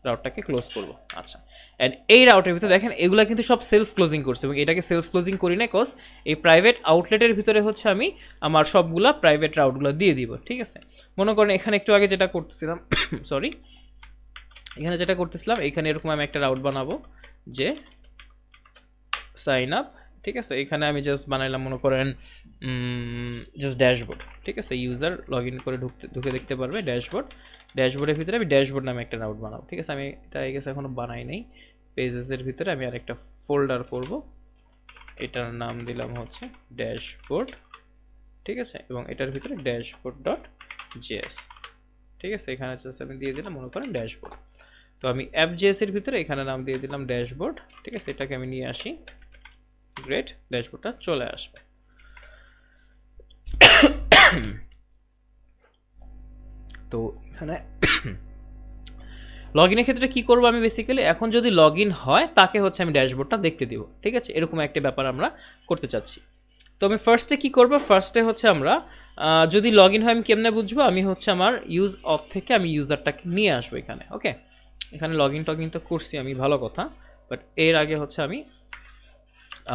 Speaker 1: রাউটটাকে ক্লোজ করব। আচ্ছা, এন্ড এই রাউটের ভিতরে দেখেন এগুলা কিন্তু সব সেলফ ক্লোজিং করছে, এবং এটাকে সেলফ ক্লোজিং করি না, কজ এই প্রাইভেট আউটলেটের ভিতরে হচ্ছে আমি আমার সবগুলা প্রাইভেট রাউটগুলো দিয়ে দিব, ঠিক আছে। মনে করেন এখানে একটু আগে যেটা করতেছিলাম সরি, এখানে যেটা করতেছিলাম, এখানে এরকম আমি একটা রাউট বানাবো যে সাইন আপ, ঠিক আছে। এখানে আমি জাস্ট বানাইলাম মনে করেন জাস্ট ড্যাশবোর্ড, ঠিক আছে, ইউজার লগ ইন করে ঢুকে দেখতে পারবে ড্যাশবোর্ডের ভিতরে আমি ড্যাশবোর্ড নামে একটা রাউট বানাবো, ঠিক আছে। আমি এটা আই গেস এখনো বানাই নাই। পেজেসের ভিতরে আমি আরেকটা ফোল্ডার করব, এটার নাম দিলাম হচ্ছে ড্যাশবোর্ড, ঠিক আছে, এবং এটার ভিতরে ড্যাশবোর্ড ডট জেএস, ঠিক আছে। এখানে জাস্ট আমি দিয়ে দিলাম মনে করেন ড্যাশবোর্ড। তো আমি অ্যাপ জেএস এর ভিতরে এখানে নাম দিয়ে দিলাম ড্যাশবোর্ড, ঠিক আছে। এটাকে আমি নিয়ে আসি, গ্রেট, ড্যাশবোর্ডটা চলে আসবে। তো এখানে লগ ইনের ক্ষেত্রে কি করবো আমি বেসিক্যালি, এখন যদি লগ ইন হয় তাকে হচ্ছে আমি ড্যাশবোর্ডটা দেখতে দিব, ঠিক আছে, এরকম একটা ব্যাপার আমরা করতে চাচ্ছি। তো আমি ফার্স্টে কি করব, ফার্স্টে হচ্ছে আমরা যদি লগ ইন হয় আমি কেমনে বুঝবো, আমি হচ্ছে আমার ইউজ অফ থেকে আমি ইউজারটাকে নিয়ে আসবো এখানে, ওকে। এখানে লগ ইন টগ ইন তো করছি আমি, ভালো কথা, বাট এর আগে হচ্ছে আমি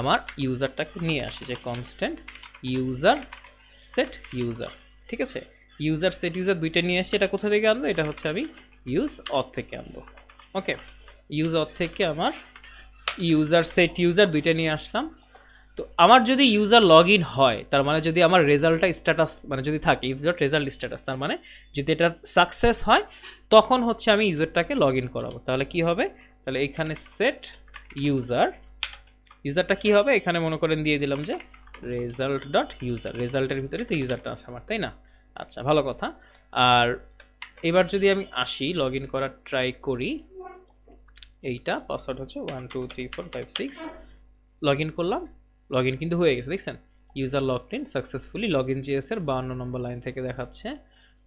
Speaker 1: আমার ইউজারটাকে নিয়ে আসি, যে কনস্ট্যান্ট ইউজার সেট ইউজার, ঠিক আছে। ইউজার সেট ইউজার দুইটা নিয়ে আসি, এটা কোথা থেকে আনবো, এটা হচ্ছে আমি ইউজ অথ থেকে আনবো, ওকে। ইউজ অথ থেকে আমার ইউজার সেট ইউজার দুইটা নিয়ে আসলাম। তো আমার যদি ইউজার লগ ইন হয়, তার মানে যদি আমার রেজাল্টটা স্ট্যাটাস মানে যদি থাকে ইউজার রেজাল্ট স্ট্যাটাস, তার মানে যদি এটা সাকসেস হয় তখন হচ্ছে আমি ইউজারটাকে লগ ইন করাবো। তাহলে কি হবে, তাহলে এখানে সেট ইউজারটা কি হবে, এখানে মনে করেন দিয়ে দিলাম যে রেজাল্ট ডট ইউজার, রেজাল্টের ভিতরে তো ইউজারটা আছে আমার, তাই না। আচ্ছা, ভালো কথা। আর এবার যদি আমি আসি লগ ইন করার ট্রাই করি, এইটা পাসওয়ার্ড হচ্ছে 1 2 3 4 5 6, লগ ইন করলাম, লগ ইন কিন্তু হয়ে গেছে, দেখছেন user logged in successfully, log in GS এর 52 নম্বর লাইন থেকে দেখাচ্ছে,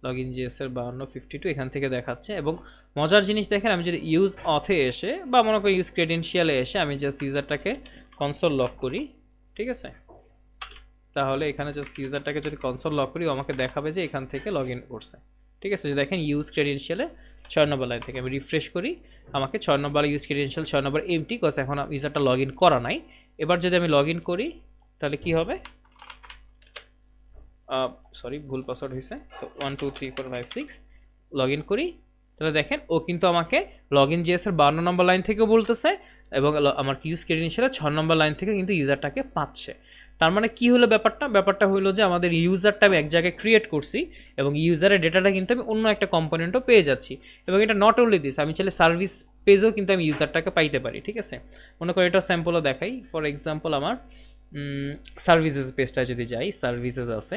Speaker 1: লগ ইন জিএস এর 52 এখান থেকে দেখাচ্ছে। এবং মজার জিনিস দেখেন, আমি যদি ইউজ অথে এসে বা মনে করি ইউজ ক্রেডেনশিয়ালে এসে আমি জাস্ট ইউজারটাকে কনসোল লক করি, ঠিক আছে, তাহলে এখানে জাস্ট ইউজারটাকে যদি কনসোল লক করি আমাকে দেখাবে যে এখান থেকে লগ ইন করছে, ঠিক আছে। যে দেখেন ইউজ ক্রেডেনশিয়ালে 6 নম্বর লাইন থেকে আমি রিফ্রেশ করি, আমাকে 6 নম্বর ইউজ ক্রেডেনশিয়াল 6 নম্বর এমটি, কজ এখন ইউজারটা লগ ইন করা নাই। এবার যদি আমি লগ ইন করি তাহলে কি হবে, সরি ভুল পাসওয়ার্ড হয়েছে, তো 1 2 3 4 5 6 লগ ইন করি, তাহলে দেখেন ও কিন্তু আমাকে লগ ইন জিএস এর 52 নম্বর লাইন থেকেও বলতেছে, এবং আমার ইউজ ক্রেডেনশিয়ালের 6 নম্বর লাইন থেকে কিন্তু ইউজারটাকে পাচ্ছে। তার মানে কি হলো ব্যাপারটা হলো যে আমাদের ইউজারটা আমি এক জায়গায় ক্রিয়েট করছি, এবং ইউজারের ডেটাটা কিন্তু আমি অন্য একটা কম্পোনেন্টও পেয়ে যাচ্ছি। এবং এটা নট অনলি দিস, আমি চাইলে সার্ভিস পেজেও কিন্তু আমি ইউজারটাকে পাইতে পারি, ঠিক আছে। মনে করি এটা স্যাম্পলও দেখাই, ফর এক্সাম্পল আমার সার্ভিসেস পেজটা যদি যাই, সার্ভিসেস আছে,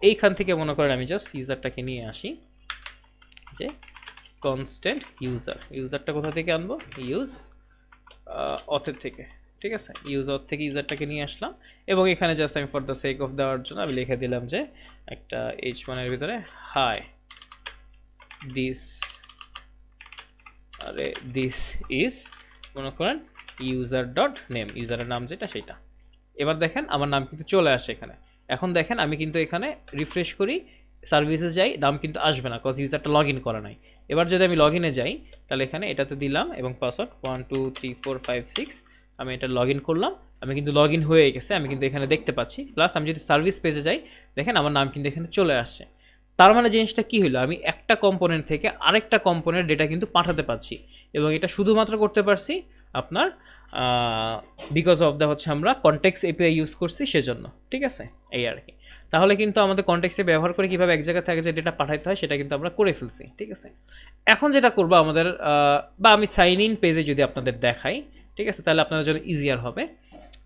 Speaker 1: এইখান থেকে মনে করেন আমি জাস্ট ইউজারটাকে নিয়ে আসি, যে কনস্ট্যান্ট ইউজারটা কোথা থেকে আনবো, ইউজ অথের থেকে, ঠিক আছে। ইউজ অথ থেকে ইউজারটাকে নিয়ে আসলাম, এবং এখানে জাস্ট আমি ফর দ্য সেক অফ দেওয়ার জন্য আমি লিখে দিলাম যে একটা h1 এর ভিতরে হাই দিস ইজ মনে করেন ইউজার ডট নেম, ইউজারের নাম যেটা সেটা। এবার দেখেন আমার নাম কিন্তু চলে আসে এখানে। এখন দেখেন আমি কিন্তু এখানে রিফ্রেশ করি, সার্ভিসে যাই, নাম কিন্তু আসবে না, কজ ইউজারটা লগ ইন করা নাই। এবার যদি আমি লগ ইনে যাই তাহলে এখানে এটাতে দিলাম, এবং পাসওয়ার্ড 1 2 3 4 5 6, আমি এটা লগ ইন করলাম, আমি কিন্তু লগ ইন হয়ে গেছে, আমি কিন্তু এখানে দেখতে পাচ্ছি। প্লাস আমি যদি সার্ভিস পেজে যাই দেখেন আমার নাম কিন্তু এখানে চলে আসছে। তার মানে জিনিসটা কি হলো, আমি একটা কম্পোনেন্ট থেকে আরেকটা কম্পোনেন্ট ডেটা কিন্তু পাঠাতে পারছি, এবং এটা শুধুমাত্র করতে পারছি আপনার বিকজ অফ দ্য হচ্ছে আমরা কনটেক্সট এপিআই ইউজ করছি সেজন্য, ঠিক আছে, এই আর কি। তাহলে কিন্তু আমাদের কনটেক্সটে ব্যবহার করে কিভাবে এক জায়গা থেকে যে ডেটা পাঠাইতে হয় সেটা কিন্তু আমরা করে ফেলছি, ঠিক আছে। এখন যেটা করবো আমাদের বা আমি সাইন ইন পেজে যদি আপনাদের দেখাই, ঠিক আছে, তাহলে আপনাদের জন্য ইজিয়ার হবে।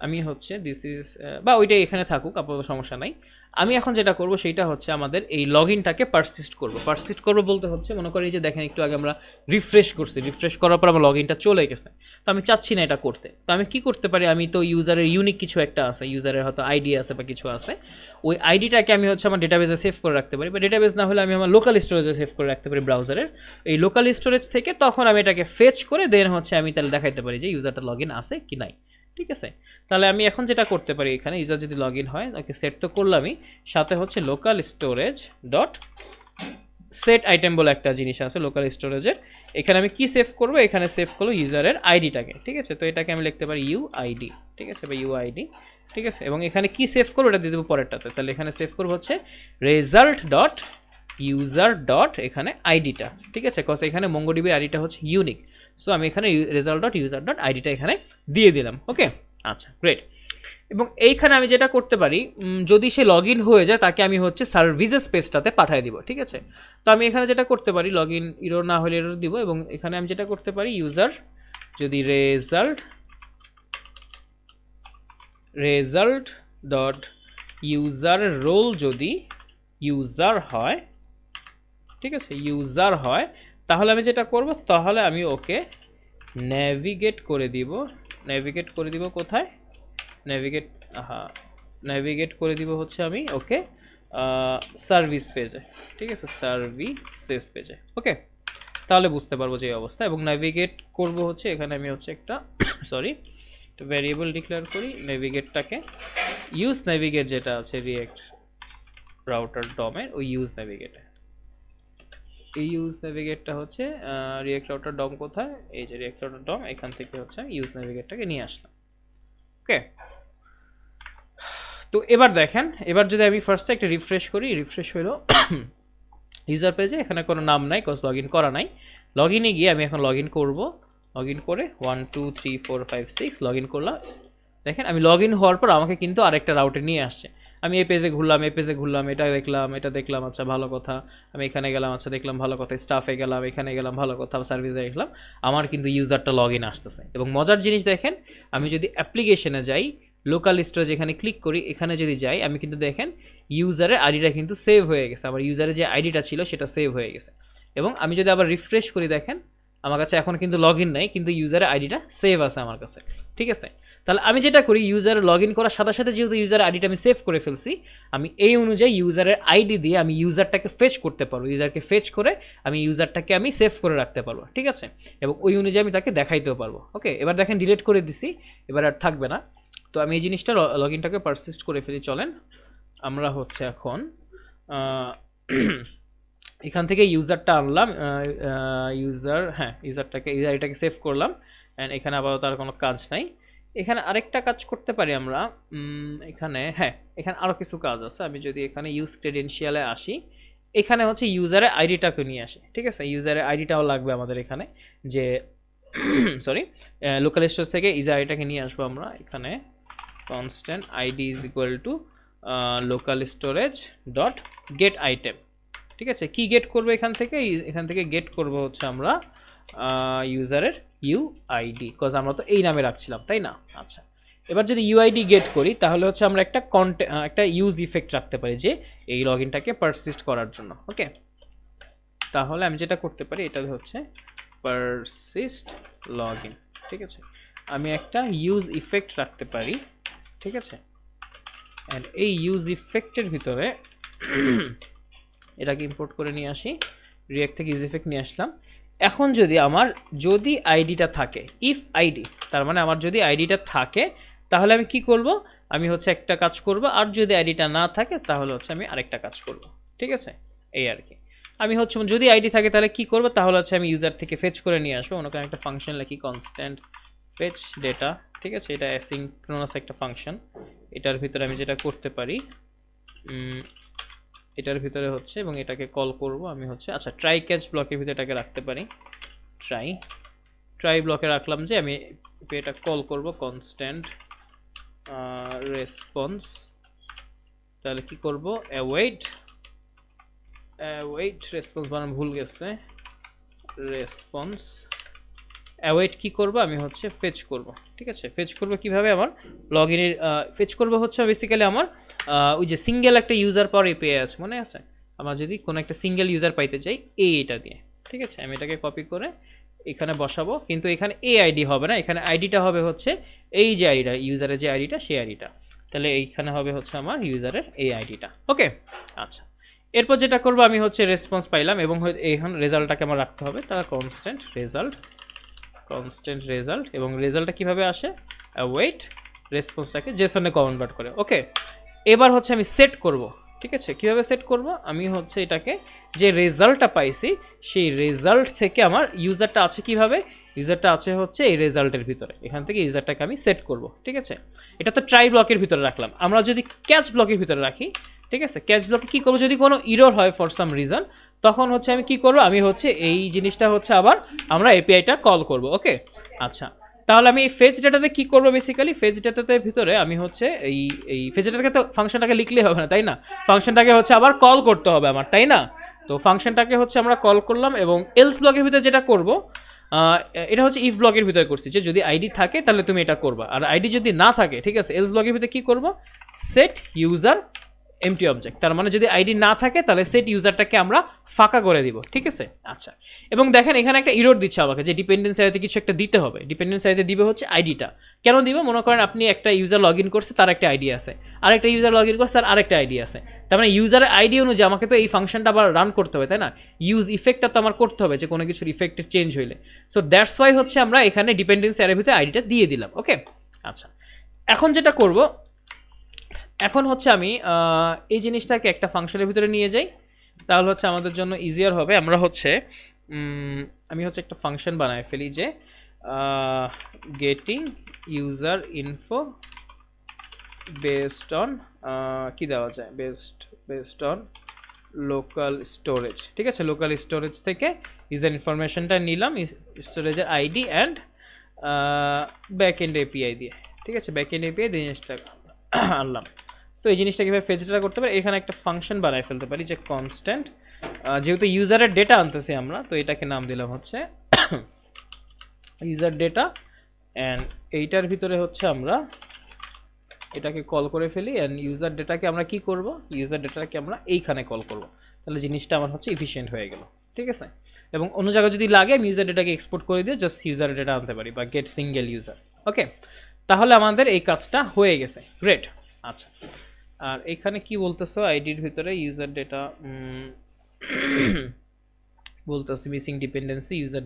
Speaker 1: আমি হচ্ছে দিস ইজ বা ওইটাই এখানে থাকুক, আপাতত সমস্যা নাই। আমি এখন যেটা করব সেইটা হচ্ছে আমাদের এই লগ ইনটাকে পারসিস্ট করবো বলতে হচ্ছে মনে করি যে দেখেন একটু আগে আমরা রিফ্রেশ করছি, রিফ্রেশ করার পর আমার লগ ইনটা চলে গেছে, তো আমি চাচ্ছি না এটা করতে। তো আমি কি করতে পারি, আমি তো ইউজারের ইউনিক কিছু একটা আছে, ইউজারের হয়তো আইডি আছে বা কিছু আছে, ওই আইডিটাকে আমি হচ্ছে আমার ডেটাবেজে সেভ করে রাখতে পারি, বা ডেটাবেজ না হলে আমি আমার লোকাল স্টোরেজে সেভ করে রাখতে পারি ব্রাউজারের। এই লোকাল স্টোরেজ থেকে তখন আমি এটাকে ফেচ করে দেন হচ্ছে আমি তাহলে দেখাইতে পারি যে ইউজারটা লগ ইন আছে কি নাই, ঠিক আছে। তাহলে আমি এখন যেটা করতে পারি, এখানে ইউজার যদি লগ ইন হয়, ওকে সেট তো করলামই, সাথে হচ্ছে local storage dot set item বলে একটা জিনিস আছে লোকাল স্টোরেজের। এখানে আমি কি সেভ করবো, এখানে সেভ করবো ইউজারের আইডিটাকে, ঠিক আছে। তো এটাকে আমি লিখতে পারি ইউআইডি, ঠিক আছে, বা ইউআইডি, ঠিক আছে। এবং এখানে কি সেভ করবো এটা দিয়ে দেবো পরেরটাতে, তাহলে এখানে সেভ করবো হচ্ছে রেজাল্ট ডট ইউজার ডট এখানে আইডিটা, ঠিক আছে, কজ এখানে মঙ্গোডিবির আইডিটা হচ্ছে ইউনিক। সো আমি এখানে রেজাল্ট ডট ইউজার ডট আইডিটা এখানে দিয়ে দিলাম, ওকে। আচ্ছা, গ্রেট। এবং এইখানে আমি যেটা করতে পারি, যদি সে লগ ইন হয়ে যায় তাকে আমি হচ্ছে সার্ভিসেস পেজটাতে পাঠিয়ে দিব, ঠিক আছে। তো আমি এখানে যেটা করতে পারি, লগ ইন ইরোর না হলে এরর দিব, এবং এখানে আমি যেটা করতে পারি ইউজার যদি রেজাল্ট ডট ইউজার রোল যদি ইউজার হয়, ঠিক আছে, ইউজার হয়, তাহলে আমি যেটা করব, তাহলে আমি ওকে নেভিগেট করে দিব কোথায়, নেভিগেট করে দিব হচ্ছে আমি ওকে সার্ভিস পেজে, ঠিক আছে, সার্ভিসেস পেজে, ওকে। তাহলে বুঝতে পারবো যে এই অবস্থা। এবং নেভিগেট করব হচ্ছে এখানে আমি হচ্ছে একটা সরি একটা ভ্যারিয়েবল ডিক্লেয়ার করি, নেভিগেটটাকে ইউজ নেভিগেট যেটা আছে রিয়েক্ট রাউটার ডমের, ওই ইউজ নেভিগেটে, এই ইউজ নেভিগেটটা হচ্ছে রিয়েক্ট রাউটার ডম কোথায়, এই যে রিয়েক্ট রাউটার ডম, এখান থেকে হচ্ছে আমি ইউজ নেভিগেটটাকে নিয়ে আসলাম, ওকে। তো এবার দেখেন, এবার যদি আমি ফার্স্টে একটা রিফ্রেশ করি, রিফ্রেশ হলো ইউজার পেজে, এখানে কোনো নাম নাই কজ লগ ইন করা নাই। লগ ইনে গিয়ে আমি এখন লগ ইন করবো, লগ ইন করে 1 2 3 4 5 6 লগ ইন করলাম। দেখেন আমি লগ ইন হওয়ার পর আমাকে কিন্তু আরেকটা রাউটে নিয়ে আসছে। আমি এই পেজে ঘুরলাম, এটা দেখলাম, আচ্ছা ভালো কথা। আমি এখানে গেলাম, আচ্ছা দেখলাম ভালো কথা, স্টাফে গেলাম, এখানে গেলাম ভালো কথা, সার্ভিসে গেলাম, আমার কিন্তু ইউজারটা লগ ইন আসতেছে। এবং মজার জিনিস দেখেন, আমি যদি অ্যাপ্লিকেশনে যাই, লোকাল স্টোরেজ এখানে ক্লিক করি, এখানে যদি যাই, আমি কিন্তু দেখেন ইউজারের আইডিটা কিন্তু সেভ হয়ে গেছে, আমার ইউজারের যে আইডিটা ছিল সেটা সেভ হয়ে গেছে। এবং আমি যদি আবার রিফ্রেশ করি, দেখেন আমার কাছে এখন কিন্তু লগ ইন নাই, কিন্তু ইউজারের আইডিটা সেভ আছে আমার কাছে, ঠিক আছে। তাহলে আমি যেটা করি, ইউজার লগ ইন করার সাথে সাথে যেহেতু ইউজার আইডিটা আমি সেভ করে ফেলছি, আমি এই অনুযায়ী ইউজারের আইডি দিয়ে আমি ইউজারটাকে ফেচ করতে পারবো, ইউজারকে ফেচ করে আমি ইউজারটাকে আমি সেভ করে রাখতে পারবো, ঠিক আছে। এবং ওই অনুযায়ী আমি তাকে দেখাইতেও পারবো, ওকে। এবার দেখেন ডিলিট করে দিছি, এবার আর থাকবে না। তো আমি এই জিনিসটা লগ ইনটাকে পারসিস্ট করে ফেলি, চলেন আমরা হচ্ছে এখন এখান থেকে ইউজারটা আনলাম, ইউজারটাকে সেভ করলাম, অ্যান্ড এখানে আপাতত আর কোনো কাজ নাই। এখানে আরেকটা কাজ করতে পারি আমরা, এখানে এখানে আরও কিছু কাজ আছে। আমি যদি এখানে ইউজ ক্রেডেনশিয়ালে আসি, এখানে হচ্ছে ইউজারের আইডিটাকে নিয়ে আসি, ঠিক আছে। ইউজারের আইডিটাও লাগবে আমাদের এখানে, যে সরি লোকাল স্টোরেজ থেকে ইউজার আইডিটাকে নিয়ে আসবো আমরা এখানে, constant ID is equal two local storage dot gate item, ঠিক আছে। কি গেট করবো এখান থেকে গেট করবো হচ্ছে আমরা ইউজারের ইউআইডি, কজ আমরা তো এই নামে রাখছিলাম, তাই না। আচ্ছা, এবার যদি ইউআইডি গেট করি, তাহলে হচ্ছে আমরা একটা ইউজ ইফেক্ট রাখতে পারি যে এই লগ ইনটাকে পারসিস্ট করার জন্য, ওকে। তাহলে আমি যেটা করতে পারি, এটা হচ্ছে পারসিস্ট লগ ইন, ঠিক আছে। আমি একটা ইউজ ইফেক্ট রাখতে পারি, ঠিক আছে। অ্যান্ড এই ইউজ ইফেক্টের ভিতরে এটাকে ইম্পোর্ট করে নিয়ে আসি, রিয়েক্ট থেকে ইউজ ইফেক্ট নিয়ে আসলাম। এখন যদি আইডিটা থাকে, ইফ আইডি, তার মানে আমার যদি আইডিটা থাকে, তাহলে আমি কি করব, আমি হচ্ছে একটা কাজ করব, আর যদি আইডিটা না থাকে তাহলে হচ্ছে আমি আরেকটা কাজ করব, ঠিক আছে। এই আর কি, আমি হচ্ছে যদি আইডি থাকে তাহলে কি করব, তাহলে হচ্ছে আমি ইউজার থেকে ফেচ করে নিয়ে আসবো, মনে করেন একটা ফাংশন লিখি কনস্ট্যান্ট ফেচ ডেটা, ঠিক আছে। এটা অ্যাসিনক্রোনাস একটা ফাংশন। এটার ভিতরে আমি যেটা করতে পারি, এটার ভিতরে হচ্ছে, এবং এটাকে কল করব আমি হচ্ছে, আচ্ছা ট্রাই ক্যাচ ব্লকের ভিতরে এটাকে রাখতে পারি, ট্রাই ব্লকে রাখলাম, যে আমি এটা কল করব কনস্ট্যান্ট রেসপন্স তাহলে কি করব, অ্যাওয়েট রেসপন্স বানান ভুল গেছে, রেসপন্স অ্যাওয়েট কি করব আমি হচ্ছে ফেচ করব। ঠিক আছে, ফেচ করব কিভাবে, আমার লগ ইনের ফেচ করব হচ্ছে বেসিক্যালি আমার ওই যে সিঙ্গেল একটা ইউজার পাওয়ার এপিআই আছে, মনে আছে, আমার যদি কোনো একটা সিঙ্গেল ইউজার পাইতে চাই এটা দিয়ে। ঠিক আছে, আমি এটাকে কপি করে এখানে বসাবো, কিন্তু এখানে এ আইডি হবে না, এখানে আইডিটা হবে হচ্ছে এই যে আইডিটা, ইউজারের যে আইডিটা সেই আইডিটা, তাহলে এইখানে হবে হচ্ছে আমার ইউজারের এই আইডিটা। ওকে, আচ্ছা, এরপর যেটা করবো আমি হচ্ছে রেসপন্স পাইলাম এবং এখন রেজাল্টটাকে আমার রাখতে হবে, তার কনস্ট্যান্ট রেজাল্ট এবং রেজাল্টটা কিভাবে আসে, ওয়েট রেসপন্সটাকে জেসনে কনভার্ট করে। ওকে, এবার হচ্ছে আমি সেট করব। ঠিক আছে, কিভাবে সেট করব, আমি হচ্ছে এটাকে যে রেজাল্টটা পাইছি সেই রেজাল্ট থেকে আমার ইউজারটা আছে, কিভাবে ইউজারটা আছে হচ্ছে এই রেজাল্টের ভিতরে, এখান থেকে ইউজারটাকে আমি সেট করব। ঠিক আছে, এটা তো ট্রাই ব্লকের ভিতরে রাখলাম, আমরা যদি ক্যাচ ব্লকের ভিতরে রাখি, ঠিক আছে, ক্যাচ ব্লকে কি করবো, যদি কোনো ইরর হয় ফর সাম রিজন, তখন হচ্ছে আমি কি করব, আমি হচ্ছে এই জিনিসটা হচ্ছে আবার আমরা এপিআইটা কল করব। ওকে, আচ্ছা, তাহলে আমি এই ফেজ ডেটাতে কি করব, বেসিক্যালি ফেজ ডেটাতে ভিতরে আমি হচ্ছে এই ফেজ ডেটাকে তো ফাংশনটাকে লিখলে হবে না, তাই না, ফাংশনটাকে হচ্ছে আবার কল করতে হবে আমার, তাই না। তো ফাংশনটাকে হচ্ছে আমরা কল করলাম এবং এলস ব্লকের ভিতরে যেটা করব, এটা হচ্ছে ইফ ব্লকের ভিতরে করছি, যে যদি আইডি থাকে তাহলে তুমি এটা করবা, আর আইডি যদি না থাকে, ঠিক আছে, এলস ব্লকের ভিতরে কি করব, সেট ইউজার এমটি অবজেক্ট, তার মানে যদি আইডি না থাকে তাহলে সেট ইউজারটাকে আমরা ফাঁকা করে দিব। ঠিক আছে, আচ্ছা, এবং দেখেন এখানে একটা ইরর দিচ্ছে আমাকে, যে ডিপেন্ডেন্সি আইডিতে কিছু একটা দিতে হবে, ডিপেন্ডেন্সি আইডিতে দিবে হচ্ছে আইডিটা, কেন দিবে, মনে করেন আপনি একটা ইউজার লগ ইন করছে, তার একটা আইডি আছে, আরেকটা ইউজার লগ ইন করছে, তার আরেকটা আইডি আছে, তার মানে ইউজারের আইডি অনুযায়ী আমাকে তো এই ফাংশনটা আবার রান করতে হবে, তাই না, ইউজ ইফেক্টটা তো আমার করতে হবে, যে কোনো কিছুর ইফেক্টের চেঞ্জ হইলে, সো দ্যাটস ওয়াই হচ্ছে আমরা এখানে ডিপেন্ডেন্সি আইডির ভিতরে আইডিটা দিয়ে দিলাম। ওকে, আচ্ছা, এখন যেটা করব, এখন হচ্ছে আমি এই জিনিসটাকে একটা ফাংশনের ভিতরে নিয়ে যাই, তাহলে হচ্ছে আমাদের জন্য ইজিয়ার হবে, আমরা হচ্ছে আমি হচ্ছে একটা ফাংশন বানাই ফেলি, যে getting user info based on কি দেওয়া যায়, বেসড অন লোকাল স্টোরেজ। ঠিক আছে, লোকাল স্টোরেজ থেকে ইউজার ইনফরমেশনটা নিলাম, স্টোরেজের ID and back end API দিয়ে। ঠিক আছে, ব্যাক এন্ড এপিআই দিয়ে জিনিসটা আনলাম। তো এই জিনিসটা কীভাবে ফেজটা করতে পারি, এখানে একটা ফাংশন বানাই ফেলতে পারি, যে কনস্ট্যান্ট, যেহেতু ইউজারের ডেটা আনতেছি আমরা, তো এটাকে নাম দিলাম হচ্ছে ইউজার ডেটা, অ্যান্ড এইটার ভিতরে হচ্ছে আমরা এটাকে কল করে ফেলি, অ্যান্ড ইউজার ডেটাকে আমরা কি করব, ইউজার ডেটাকে আমরা এইখানে কল করব, তাহলে জিনিসটা আমার হচ্ছে এফিশিয়েন্ট হয়ে গেল। ঠিক আছে, এবং অন্য জায়গায় যদি লাগে আমি ইউজার ডেটাকে এক্সপোর্ট করে দিয়ে জাস্ট ইউজার ডেটা আনতে পারি, বা গেট সিঙ্গেল ইউজার। ওকে, তাহলে আমাদের এই কাজটা হয়ে গেছে, গ্রেট। আচ্ছা, আর এখানে কি বলতেছো, আইডির ভিতরে ইউজার ডেটা বলতেছে মিসিং ডিপেন্ডেন্সি ইউজার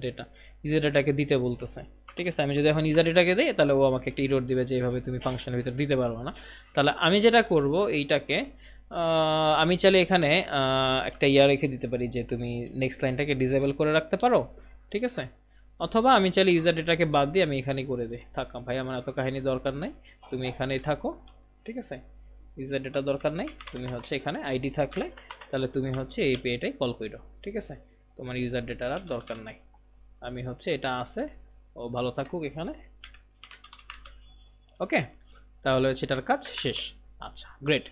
Speaker 1: ডেটাকে দিতে বলতেছে। ঠিক আছে, আমি যদি এখন ইউজার ডেটাকে দিই তাহলে ও আমাকে একটা ইরর দিবে, যে এইভাবে তুমি ফাংশনের ভিতরে দিতে পারবে না। তাহলে আমি যেটা করব, এইটাকে আমি চাইলে এখানে একটা ইয়া রেখে দিতে পারি, যে তুমি নেক্সট লাইনটাকে ডিসেবল করে রাখতে পারো। ঠিক আছে, অথবা আমি চাইলে ইউজার ডেটাকে বাদ দিয়ে আমি এখানেই করে দিই, থাকা ভাই আমার এত কাহিনী দরকার নাই, তুমি এখানেই থাকো। ঠিক আছে, ইউজার ডেটা দরকার নাই, তুমি হচ্ছে এখানে আইডি থাকলে তাহলে তুমি হচ্ছে এই এপিআইটাই কল করো। ঠিক আছে, তোমার ইউজার ডেটার আর দরকার নাই, আমি হচ্ছে এটা আছে, ও ভালো থাকুক এখানে। ওকে, তাহলে সেটার কাজ শেষ। আচ্ছা, গ্রেট।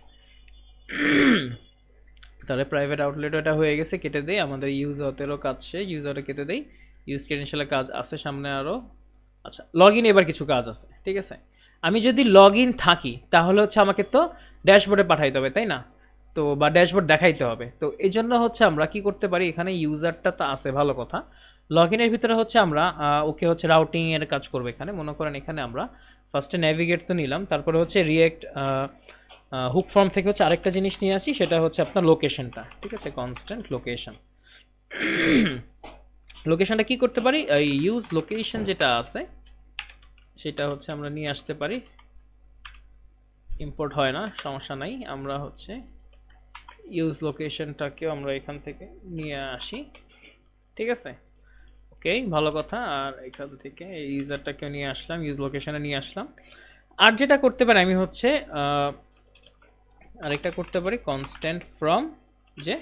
Speaker 1: তাহলে প্রাইভেট আউটলেট এটা হয়ে গেছে, কেটে দেই, আমাদের ইউজ হতেরও কাজ শেষ, ইউজারে কেটে দেই, ইউজ ক্রেডেনশিয়ালের কাজ আছে সামনে আরও। আচ্ছা, লগ ইন এবার কিছু কাজ আছে। ঠিক আছে, আমি যদি লগ ইন থাকি তাহলে হচ্ছে আমাকে তো ড্যাশবোর্ডে পাঠাইতে হবে, তাই না, তো বা ড্যাশবোর্ড দেখাইতে হবে, তো এই জন্য হচ্ছে আমরা কি করতে পারি, এখানে ইউজারটা তো আছে, ভালো কথা, লগ ইনের ভিতরে হচ্ছে আমরা ওকে হচ্ছে রাউটিং এর কাজ করবো। এখানে মনে করেন এখানে আমরা ফার্স্টে ন্যাভিগেট তো নিলাম, তারপরে হচ্ছে রিয়েক্ট হুক ফর্ম থেকে হচ্ছে আরেকটা জিনিস নিয়ে আসি, সেটা হচ্ছে আপনার লোকেশনটা। ঠিক আছে, কনস্ট্যান্ট লোকেশন, লোকেশনটা কি করতে পারি, ইউজ লোকেশন যেটা আছে সেটা হচ্ছে আমরা নিয়ে আসতে পারি, ইম্পোর্ট হয় না, সমস্যা নাই, আমরা হচ্ছে ইউজ লোকেশনটাকেও আমরা এখান থেকে নিয়ে আসি। ঠিক আছে, ওকে, ভালো কথা, আর এখান থেকে এই ইউজারটাকেও নিয়ে আসলাম, ইউজ লোকেশনে নিয়ে আসলাম। আর যেটা করতে পারি আমি হচ্ছে আরেকটা করতে পারি, কনস্ট্যান্ট ফ্রম, যে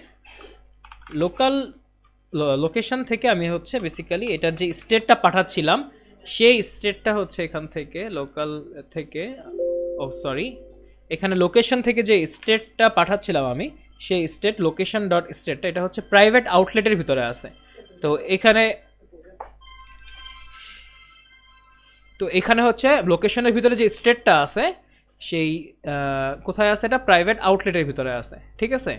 Speaker 1: লোকাল লোকেশন থেকে আমি হচ্ছে বেসিক্যালি এটার যে স্টেটটা পাঠাচ্ছিলাম সেই স্টেটটা হচ্ছে এখান থেকে লোকাল থেকে, ও সরি, এখানে লোকেশন থেকে যে স্টেটটা পাঠাচ্ছিলাম আমি, সেই স্টেট লোকেশন ডট স্টেটটা এটা হচ্ছে প্রাইভেট আউটলেটের ভিতরে আছে। তো এখানে হচ্ছে লোকেশনের ভিতরে যে স্টেটটা আছে সেই কোথায় আছে, এটা প্রাইভেট আউটলেটের ভিতরে আছে, ঠিক আছে।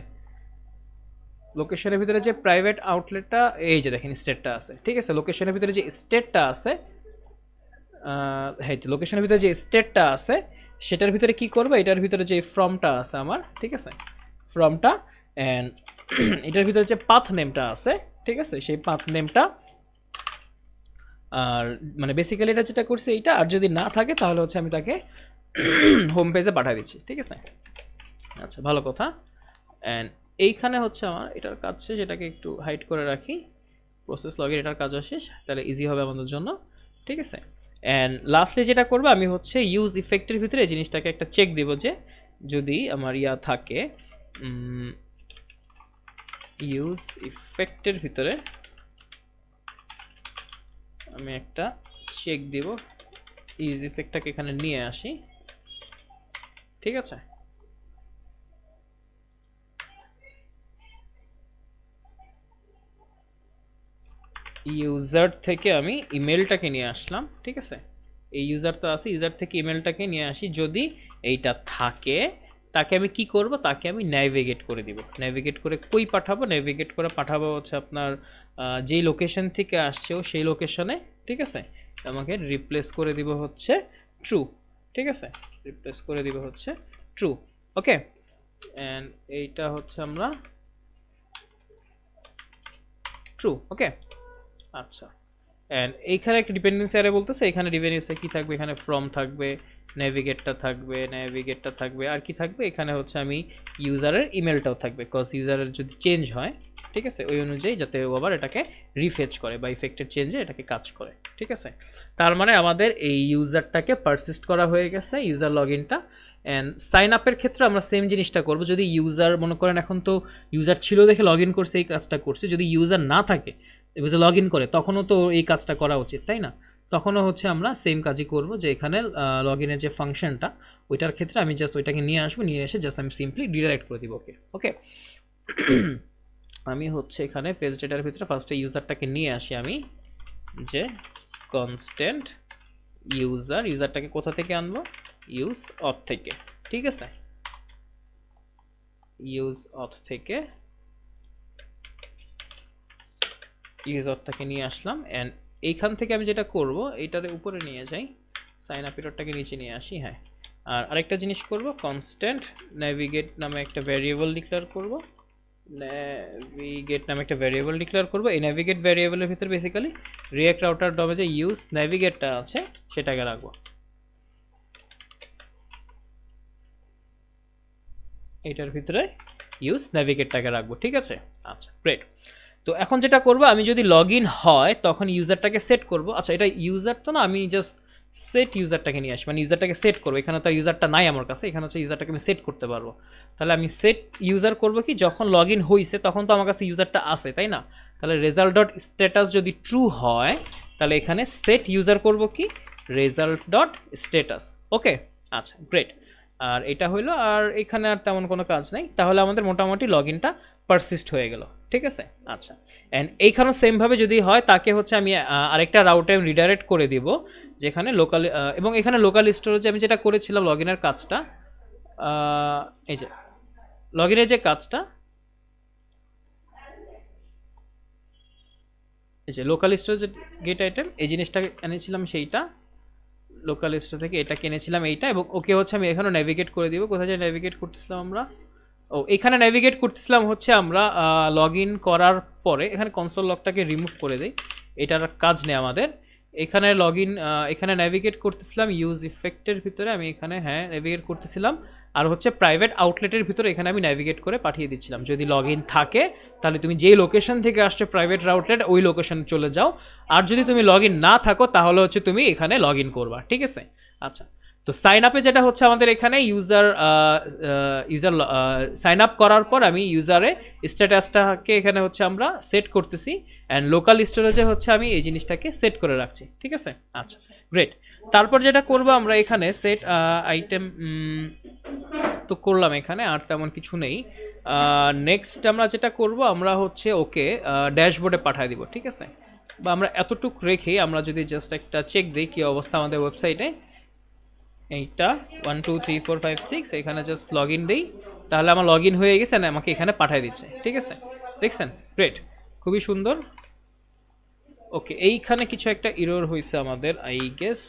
Speaker 1: লোকেশনের ভিতরে যে প্রাইভেট আউটলেটটা, এই যে দেখেন স্টেটটা আছে, ঠিক আছে। লোকেশনের ভিতরে যে স্টেটটা আছে, হ্যাঁ লোকেশনের ভিতরে যে স্টেটটা আছে সেটার ভিতরে কি করবো, এটার ভিতরে যে ফর্মটা আছে আমার, ঠিক আছে, ফর্মটা অ্যান্ড এটার ভিতরে যে পাথ নেমটা আছে, ঠিক আছে, সেই পাথ নেমটা আর মানে বেসিক্যালি এটা যেটা করছে এইটা, আর যদি না থাকে তাহলে হচ্ছে আমি তাকে হোম পেজে পাঠিয়ে দিচ্ছি, ঠিক আছে। আচ্ছা ভালো কথা। অ্যান্ড এইখানে হচ্ছে আমার এটার কাজ শেষ, এটাকে একটু হাইড করে রাখি, প্রসেস লগের এটার কাজও শেষ, তাহলে ইজি হবে আমাদের জন্য, ঠিক আছে। অ্যান্ড লাস্টলি যেটা করবো আমি হচ্ছে ইউজ ইফেক্টের ভিতরে এই জিনিসটাকে একটা চেক দিব যে যদি আমার ইয়া থাকে, ইউজ ইফেক্টের ভিতরে আমি একটা চেক দিব, ইউজ ইফেক্টটাকে এখানে নিয়ে আসি, ঠিক আছে। ইউজার থেকে আমি ইমেলটাকে নিয়ে আসলাম, ঠিক আছে। এই ইউজার তো আছে, ইউজার থেকে ইমেলটাকে নিয়ে আসি, যদি এইটা থাকে তাকে আমি কি করব, তাকে আমি নেভিগেট করে দিব। নেভিগেট করে কই পাঠাবো, নেভিগেট করে পাঠাবো হচ্ছে আপনার যেই লোকেশন থেকে আসছে সেই লোকেশনে, ঠিক আছে। আমাকে রিপ্লেস করে দিব হচ্ছে ট্রু, ঠিক আছে, রিপ্লেস করে দিব হচ্ছে ট্রু, ওকে। অ্যান্ড এইটা হচ্ছে আমরা ট্রু, ওকে। আচ্ছা, এন্ড এইখানে একটা ডিপেন্ডেন্সি অ্যারে বলতেছে, এখানে ডিপেন্ডেন্সি কি থাকবে, এখানে ফ্রম থাকবে, নেভিগেটটা থাকবে, আর কি থাকবে, এখানে হচ্ছে আমি ইউজারের ইমেলটাও থাকবে, বিকজ ইউজারের যদি চেঞ্জ হয়, ঠিক আছে, ওই অনুযায়ী যাতে ও আবার এটাকে রিফেচ করে বা ইফেক্টেড চেঞ্জে এটাকে কাজ করে, ঠিক আছে। তার মানে আমাদের এই ইউজারটাকে পারসিস্ট করা হয়ে গেছে, ইউজার লগ ইনটা। অ্যান্ড সাইন আপের ক্ষেত্রে আমরা সেম জিনিসটা করবো, যদি ইউজার মনে করেন এখন তো ইউজার ছিল দেখে লগ ইন করছে, এই কাজটা করছে, যদি ইউজার না থাকে এবার লগ ইন করে তখনও তো এই কাজটা করা উচিত, তাই না। তখনও হচ্ছে আমরা সেম কাজই করব, যে এখানে লগ ইনের যে ফাংশনটা ওইটার ক্ষেত্রে আমি জাস্ট ওইটাকে নিয়ে আসবো, নিয়ে এসে জাস্ট আমি সিম্পলি রিডাইরেক্ট করে দিব, ওকে ওকে। আমি হচ্ছে এখানে পেজ ডেটার ভিতরে ফার্স্টে ইউজারটাকে নিয়ে আসি আমি, যে কনস্ট্যান্ট ইউজারটাকে কোথা থেকে আনবো, ইউজ অথ থেকে, ঠিক আছে, ইউজ অথ থেকে ইউজারটাকে নিয়ে আসলাম। অ্যান্ড এইখান থেকে আমি যেটা করব, এইটার উপরে নিয়ে যাই, সাইন আপ এররটাকে নিচে নিয়ে আসি, হ্যাঁ। আর আরেকটা জিনিস করব, কনস্ট্যান্ট নেভিগেট নামে একটা ভ্যারিয়েবল ডিক্লেয়ার করব, এই নেভিগেট ভ্যারিয়েবলের ভিতরে বেসিক্যালি রিঅ্যাক্ট রাউটার ডমে যে ইউজ নেভিগেটটা আছে সেটাকে রাখবো, এটার ভিতরে ইউজ নেভিগেটটাকে রাখবো, ঠিক আছে। আচ্ছা গ্রেট। তো এখন যেটা করব, আমি যদি লগ ইন হয় তখন ইউজারটাকে সেট করব। আচ্ছা এটা ইউজার তো না, আমি জাস্ট সেট ইউজারটাকে নিয়ে আসি, মানে ইউজারটাকে সেট করবো, এখানে তো ইউজারটা নাই আমার কাছে, এখানে হচ্ছে ইউজারটাকে আমি সেট করতে পারবো। তাহলে আমি সেট ইউজার করব কি, যখন লগ ইন হয়েছে তখন তো আমার কাছে ইউজারটা আছে, তাই না। তাহলে রেজাল্ট ডট স্ট্যাটাস যদি ট্রু হয় তাহলে এখানে সেট ইউজার করব কি, রেজাল্ট ডট স্ট্যাটাস, ওকে। আচ্ছা গ্রেট। আর এটা হইলো, আর এখানে আর তেমন কোনো কাজ নাই, তাহলে আমাদের মোটামুটি লগ ইনটা পারসিস্ট হয়ে গেল, ঠিক আছে। আচ্ছা, অ্যান্ড এইখানেও সেমভাবে যদি হয় তাকে হচ্ছে আমি আরেকটা রাউটে রিডাইরেক্ট করে দিব, যেখানে লোকাল, এবং এখানে লোকাল স্টোরেজে আমি যেটা করেছিলাম লগ ইনের কাজটা, এই যে লগ ইনের যে কাজটা, এই যে লোকাল স্টোরেজ গেট আইটেম, এই জিনিসটা এনেছিলাম সেইটা লোকাল স্টোর থেকে, এটা কিনেছিলাম এইটা, এবং ওকে হচ্ছে আমি এখানে নেভিগেট করে দিব। কোথায় যে নেভিগেট করতেছিলাম আমরা, ও এখানে নেভিগেট করতেছিলাম হচ্ছে আমরা লগ ইন করার পরে, এখানে কনসোল লকটাকে রিমুভ করে দেই, এটার কাজ নেই আমাদের। এখানে লগ ইন, এখানে নেভিগেট করতেছিলাম ইউজ ইফেক্টের ভিতরে, আমি এখানে হ্যাঁ নেভিগেট করতেছিলাম, আর হচ্ছে প্রাইভেট আউটলেটের ভিতরে এখানে আমি নেভিগেট করে পাঠিয়ে দিচ্ছিলাম। যদি লগ ইন থাকে তাহলে তুমি যেই লোকেশন থেকে আসছে প্রাইভেট আউটলেট ওই লোকেশনে চলে যাও, আর যদি তুমি লগ ইন না থাকো তাহলে হচ্ছে তুমি এখানে লগ ইন করবা, ঠিক আছে। আচ্ছা, তো সাইন আপে যেটা হচ্ছে আমাদের এখানে ইউজার সাইন আপ করার পর আমি ইউজারে স্ট্যাটাসটাকে এখানে হচ্ছে আমরা সেট করতেছি, অ্যান্ড লোকাল স্টোরেজে হচ্ছে আমি এই জিনিসটাকে সেট করে রাখছি, ঠিক আছে। আচ্ছা গ্রেট। তারপর যেটা করব আমরা এখানে সেট আইটেম তো করলাম, এখানে আর তেমন কিছু নেই। নেক্সট আমরা যেটা করব আমরা হচ্ছে ওকে ড্যাশবোর্ডে পাঠিয়ে দিব, ঠিক আছে। বা আমরা এতটুক রেখে আমরা যদি জাস্ট একটা চেক দিই কি অবস্থা আমাদের ওয়েবসাইটে, এইটা 1 2 3 4 5 6 এখানে জাস্ট লগ ইন দিই, তাহলে আমার লগ ইন হয়ে গেছে, না আমাকে এখানে পাঠিয়ে দিচ্ছে, ঠিক আছে। দেখছেন, গ্রেট, খুবই সুন্দর। ওকে, এইখানে কিছু একটা এরর হয়েছে আমাদের, আই গেস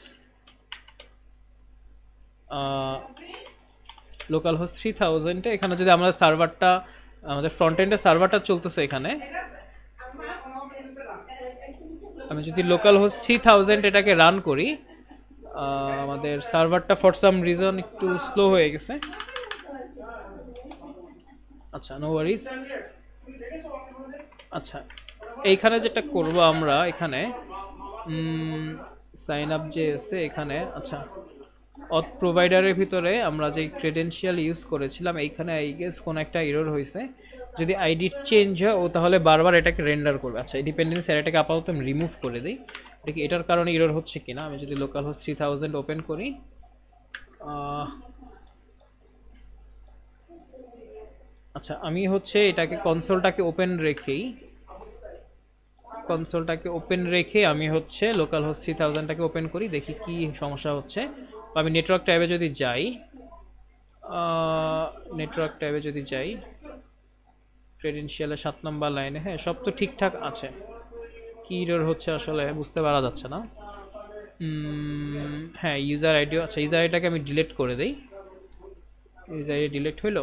Speaker 1: লোকাল হোস্ট 3000 এখানে যদি আমরা সার্ভারটা, আমাদের ফ্রন্ট এন্ডের সার্ভারটা চলতেছে এখানে, আমি যদি লোকাল হোস্ট 3000 এটাকে রান করি, আমাদের সার্ভারটা ফর সাম রিজন একটু স্লো হয়ে গেছে। আচ্ছা নো ওয়ারিজ। আচ্ছা এইখানে যেটা করব আমরা এখানে সাইন আপ যে আছে এখানে, আচ্ছা অথ প্রোভাইডারের ভিতরে আমরা যে ক্রেডেনশিয়াল ইউজ করেছিলাম এইখানে আই গেস কোন একটা এরর হয়েছে। যদি আইডি চেঞ্জ হয় ও তাহলে বারবার এটাকে রেন্ডার করবে। আচ্ছা এই ডিপেন্ডেন্সি এটাকে আপাতত আমি রিমুভ করে দিই, দেখি এটার কারণে এরর হচ্ছে কিনা। আমি যদি লোকাল হোস্ট 3000 ওপেন করি, আচ্ছা আমি হচ্ছে এটাকে কনসোলটাকে ওপেন রেখে আমি হচ্ছে লোকাল হোস্ট 3000টাকে ওপেন করি, দেখি কি সমস্যা হচ্ছে। আমি নেটওয়ার্ক ট্যাবে যদি যাই, ক্রেডেনশিয়ালের 7 নম্বর লাইনে, হ্যাঁ সব তো ঠিকঠাক আছে, কি এরর হচ্ছে আসলে বুঝতে পারা যাচ্ছে না। হ্যাঁ ইউজার আইডি, আচ্ছা ইউজার আইডিটাকে আমি ডিলিট করে দেই। ইউজার আইডি ডিলিট হইলো।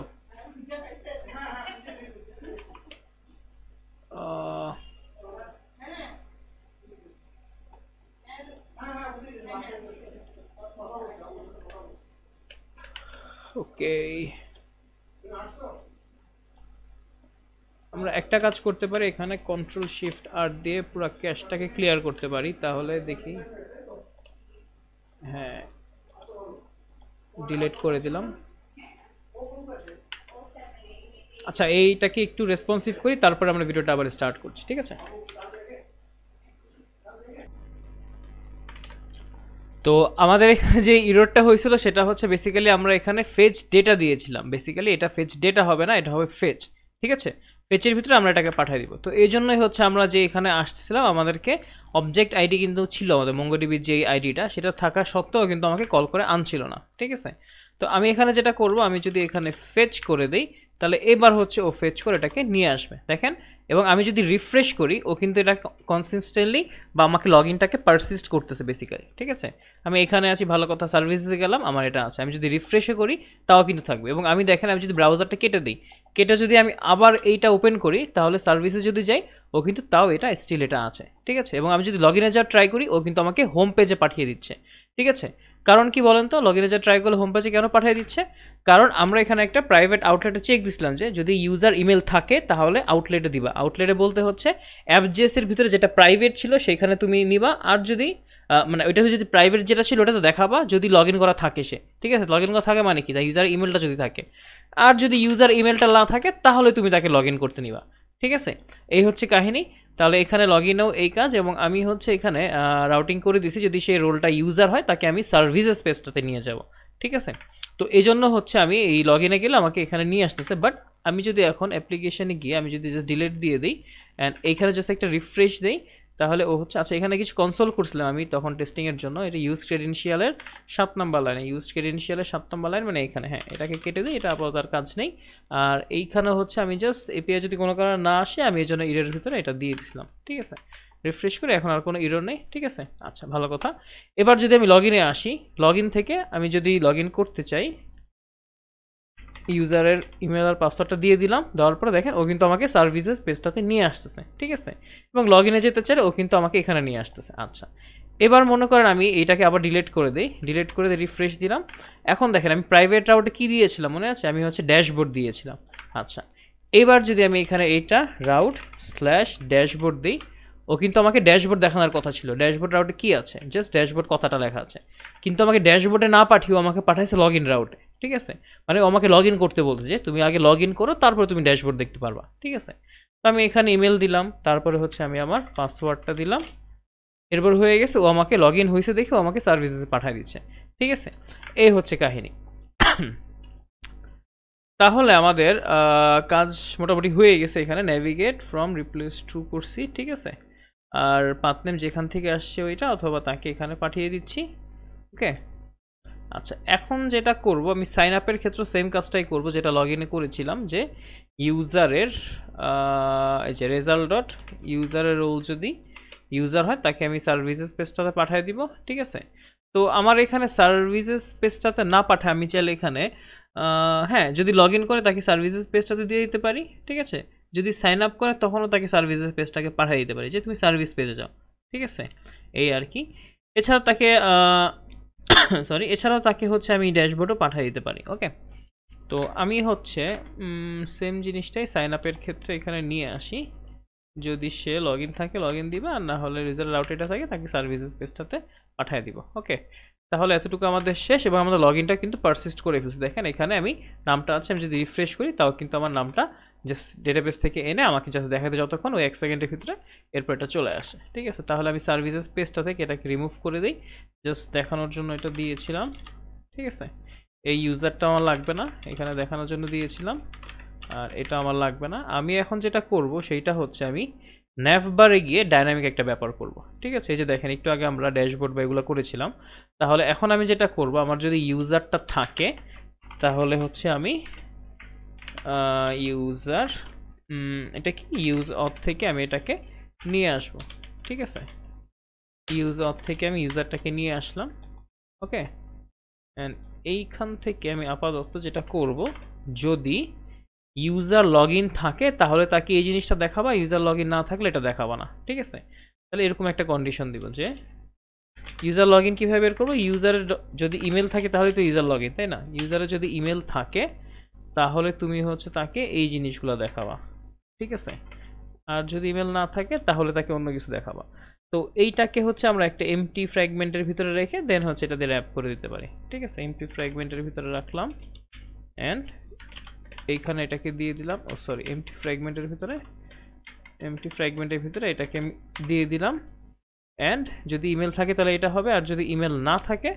Speaker 1: ওকে, আমরা একটা কাজ করতে পারি, এখানে কন্ট্রোল শিফট আর দিয়ে পুরো ক্যাশটাকে ক্লিয়ার করতে পারি, তাহলে দেখি। হ্যাঁ ডিলিট করে দিলাম। আচ্ছা এইটাকে একটু রেসপন্সিভ করি, তারপর আমরা ভিডিওটা আবার স্টার্ট করছি, ঠিক আছে। তো আমাদের এখানে যে এররটা হয়েছিল সেটা হচ্ছে বেসিক্যালি আমরা এখানে ফেচ ডেটা দিয়েছিলাম, বেসিক্যালি এটা ফেচ ডেটা হবে না, এটা হবে ফেচ, ঠিক আছে। ফেচের ভিতরে আমরা এটাকে পাঠিয়ে দিব। তো এই জন্যই হচ্ছে আমরা যে এখানে আসতেছিলাম, আমাদেরকে অবজেক্ট আইডি কিন্তু ছিল আমাদের মঙ্গোডিবির যে আইডিটা, সেটা থাকা সত্ত্বেও কিন্তু আমাকে কল করে আনছিল না, ঠিক আছে। তো আমি এখানে যেটা করব, আমি যদি এখানে ফেচ করে দিই, তাহলে এবার হচ্ছে ও ফেচ করে এটাকে নিয়ে আসবে, দেখেন। এবং আমি যদি রিফ্রেশ করি, ও কিন্তু এটা কনসিস্টেন্টলি বা আমাকে লগ ইনটাকে পারসিস্ট করতেছে বেসিক্যালি, ঠিক আছে। আমি এখানে আছি, ভালো কথা, সার্ভিসে গেলাম, আমার এটা আছে। আমি যদি রিফ্রেশও করি তাও কিন্তু থাকবে। এবং আমি দেখেন আমি যদি ব্রাউজারটা কেটে দিই, কেটে যদি আমি আবার এইটা ওপেন করি, তাহলে সার্ভিসে যদি যাই ও কিন্তু তাও এটা স্টিল এটা আছে, ঠিক আছে। এবং আমি যদি লগ ইনে যাওয়ার ট্রাই করি, ও কিন্তু আমাকে হোম পেজে পাঠিয়ে দিচ্ছে, ঠিক আছে। কারণ কি বলেন তো, লগ ইনে যাওয়ার ট্রাই করলে হোম পেজে কেন পাঠিয়ে দিচ্ছে? কারণ আমরা এখানে একটা প্রাইভেট আউটলেটে চেক দিছিলাম যে যদি ইউজার ইমেল থাকে তাহলে আউটলেটে দিবা। আউটলেটে বলতে হচ্ছে অ্যাপ.js এর ভিতরে যেটা প্রাইভেট ছিল সেখানে তুমি নিবা, আর যদি মানে ওইটা যদি প্রাইভেট যেটা ছিল ওটা তো দেখাবা যদি লগ ইন করা থাকে সে, ঠিক আছে। লগ ইন করা থাকে মানে কি, ইউজার ইমেলটা যদি থাকে, আর যদি ইউজার ইমেলটা না থাকে তাহলে তুমি তাকে লগ ইন করতে নিবা, ঠিক আছে। এই হচ্ছে কাহিনী। তাহলে এখানে লগ ইনেও এই কাজ, এবং আমি হচ্ছে এখানে রাউটিং করে দিছি, যদি সেই রোলটা ইউজার হয় তাকে আমি সার্ভিসেস পেজটাতে নিয়ে যাব, ঠিক আছে। তো এই জন্য হচ্ছে আমি এই লগ ইনে গেলে আমাকে এখানে নিয়ে আসতেছে। বাট আমি যদি এখন অ্যাপ্লিকেশনে গিয়ে আমি যদি জাস্ট ডিলিট দিয়ে দিই অ্যান্ড এইখানে জাস্ট একটা রিফ্রেশ দিই, তাহলে ও হচ্ছে, আচ্ছা এখানে কিছু কনসোল করছিলাম আমি তখন টেস্টিংয়ের জন্য, এটা ইউজ ক্রেডেনশিয়ালের 7 নম্বর লাইনে, ইউজ ক্রেডেনশিয়ালের 7 নম্বর লাইন মানে এখানে, হ্যাঁ এটাকে কেটে দিই, এটা আপাতত আর কাজ নেই। আর এইখানে হচ্ছে আমি জাস্ট এপিআই যদি কোনো কারণে না আসে, আমি এই জন্য এররের ভিতরে এটা দিয়ে দিছিলাম, ঠিক আছে। রিফ্রেশ করে এখন আর কোনো এরর নেই, ঠিক আছে। আচ্ছা ভালো কথা। এবার যদি আমি লগ ইনে আসি, লগ ইন থেকে আমি যদি লগ ইন করতে চাই, ইউজারের ইমেল আর পাসওয়ার্ডটা দিয়ে দিলাম, দেওয়ার পরে দেখেন ও কিন্তু আমাকে সার্ভিসেস পেজটাতে নিয়ে আসতেছে, ঠিক আছে। এবং লগ ইনে যেতে চাইলে ও কিন্তু আমাকে এখানে নিয়ে আসতেছে। আচ্ছা এবার মনে করেন আমি এইটাকে আবার ডিলিট করে দিই, রিফ্রেশ দিলাম। এখন দেখেন আমি প্রাইভেট রাউটে কি দিয়েছিলাম মনে আছে, আমি হচ্ছে ড্যাশবোর্ড দিয়েছিলাম। আচ্ছা এবার যদি আমি এখানে এইটা রাউট/ড্যাশবোর্ড দিই, ও ও কিন্তু আমাকে ড্যাশবোর্ড দেখানোর কথা ছিল। ড্যাশবোর্ড রাউটে কি আছে, জাস্ট ড্যাশবোর্ড কথাটা লেখা আছে, কিন্তু আমাকে ড্যাশবোর্ডে না পাঠিয়েও আমাকে পাঠাইছে লগ ইন রাউটে। ঠিক আছে, মানে ও আমাকে লগ ইন করতে বলছে যে তুমি আগে লগ ইন করো, তারপরে তুমি ড্যাশবোর্ড দেখতে পারবা। ঠিক আছে, তো আমি এখানে ইমেল দিলাম, তারপরে হচ্ছে আমি আমার পাসওয়ার্ডটা দিলাম, এরপর হয়ে গেছে। ও আমাকে লগ ইন হয়েছে দেখে ও আমাকে সার্ভিসে পাঠিয়ে দিচ্ছে। ঠিক আছে, এই হচ্ছে কাহিনী। তাহলে আমাদের কাজ মোটামুটি হয়ে গেছে। এখানে নেভিগেট ফ্রম রিপ্লেস টু করছি। ঠিক আছে, আর পাথ নেম যেখান থেকে আসছে ওইটা, অথবা তাকে এখানে পাঠিয়ে দিচ্ছি। ওকে, আচ্ছা এখন যেটা করব আমি সাইন আপের ক্ষেত্রে সেম কাজটাই করব যেটা লগ ইনে করেছিলাম, যে ইউজারের এই যে রেজাল্ট ডট ইউজারের রোল যদি ইউজার হয় তাকে আমি সার্ভিসেস পেজটাতে পাঠিয়ে দিব। ঠিক আছে, তো আমার এখানে সার্ভিসেস পেজটাতে না পাঠায় আমি চাইলে এখানে হ্যাঁ যদি লগ ইন করে তাকে সার্ভিসেস পেজটাতে দিয়ে দিতে পারি। ঠিক আছে, যদি সাইন আপ করে তখনও তাকে সার্ভিসেস পেজটাকে পাঠিয়ে দিতে পারি যে তুমি সার্ভিস পেজে যাও। ঠিক আছে, এই আর কি। এছাড়া তাকে সরি, এছাড়াও তাকে হচ্ছে আমি ড্যাশবোর্ডও পাঠিয়ে দিতে পারি। ওকে, তো আমি হচ্ছে সেম জিনিসটাই সাইন আপের ক্ষেত্রে এখানে নিয়ে আসি। যদি সে লগ ইন থাকে লগ ইন দিবে, আর না হলে রেজাল্ট আউটেটা থাকে তাকে সার্ভিসেস পেজটাতে পাঠিয়ে দিব। ওকে, তাহলে এতটুকু আমাদের শেষ, এবং আমাদের লগ ইনটা কিন্তু পারসিস্ট করে ফেলছি। দেখেন এখানে আমি নামটা আছে, আমি যদি রিফ্রেশ করি তাও কিন্তু আমার নামটা জাস্ট ডেটাবেস থেকে এনে আমাকে জাস্ট দেখাতে যতক্ষণ ওই 1 সেকেন্ডের ভিতরে এরপর এটা চলে আসে। ঠিক আছে, তাহলে আমি সার্ভিসেস পেজটা থেকে এটাকে রিমুভ করে দিই, জাস্ট দেখানোর জন্য এটা দিয়েছিলাম। ঠিক আছে, এই ইউজারটা আমার লাগবে না, এখানে দেখানোর জন্য দিয়েছিলাম, আর এটা আমার লাগবে না। আমি এখন যেটা করব সেইটা হচ্ছে আমি ন্যাভবারে গিয়ে ডাইনামিক একটা ব্যাপার করব। ঠিক আছে, এই যে দেখেন একটু আগে আমরা ড্যাশবোর্ড বা এগুলো করেছিলাম, তাহলে এখন আমি যেটা করব, আমার যদি ইউজারটা থাকে তাহলে হচ্ছে আমি ইউজার এটা কি ইউজ অথ থেকে আমি এটাকে নিয়ে আসব। ঠিক আছে, ইউজ অথ থেকে আমি ইউজারটাকে নিয়ে আসলাম। ওকে, অ্যান্ড এইখান থেকে আমি আপাতত যেটা করব, যদি ইউজার লগ ইন থাকে তাহলে তাকে এই জিনিসটা দেখাবা, ইউজার লগ ইন না থাকলে এটা দেখাবা না। ঠিক আছে, তাহলে এরকম একটা কন্ডিশন দিব যে ইউজার লগ ইন কীভাবে বের করবো, ইউজারের যদি ইমেল থাকে তাহলে তো ইউজার লগ ইন, তাই না? ইউজারের যদি ইমেল থাকে তাহলে তুমি হচ্ছে তাকে এই জিনিসগুলো দেখাবা। ঠিক আছে, আর যদি ইমেল না থাকে তাহলে তাকে অন্য কিছু দেখাবা। তো এইটাকে হচ্ছে আমরা একটা এমটি ফ্র্যাগমেন্টের ভিতরে রেখে দেন হচ্ছে এটা দিয়ে র্যাপ করে দিতে পারি। ঠিক আছে, এমটি ফ্র্যাগমেন্টের ভিতরে রাখলাম, অ্যান্ড এইখানে এটাকে দিয়ে দিলাম, ও সরি এমটি ফ্র্যাগমেন্টের ভিতরে এটাকে আমি দিয়ে দিলাম। অ্যান্ড যদি ইমেল থাকে তাহলে এটা হবে, আর যদি ইমেল না থাকে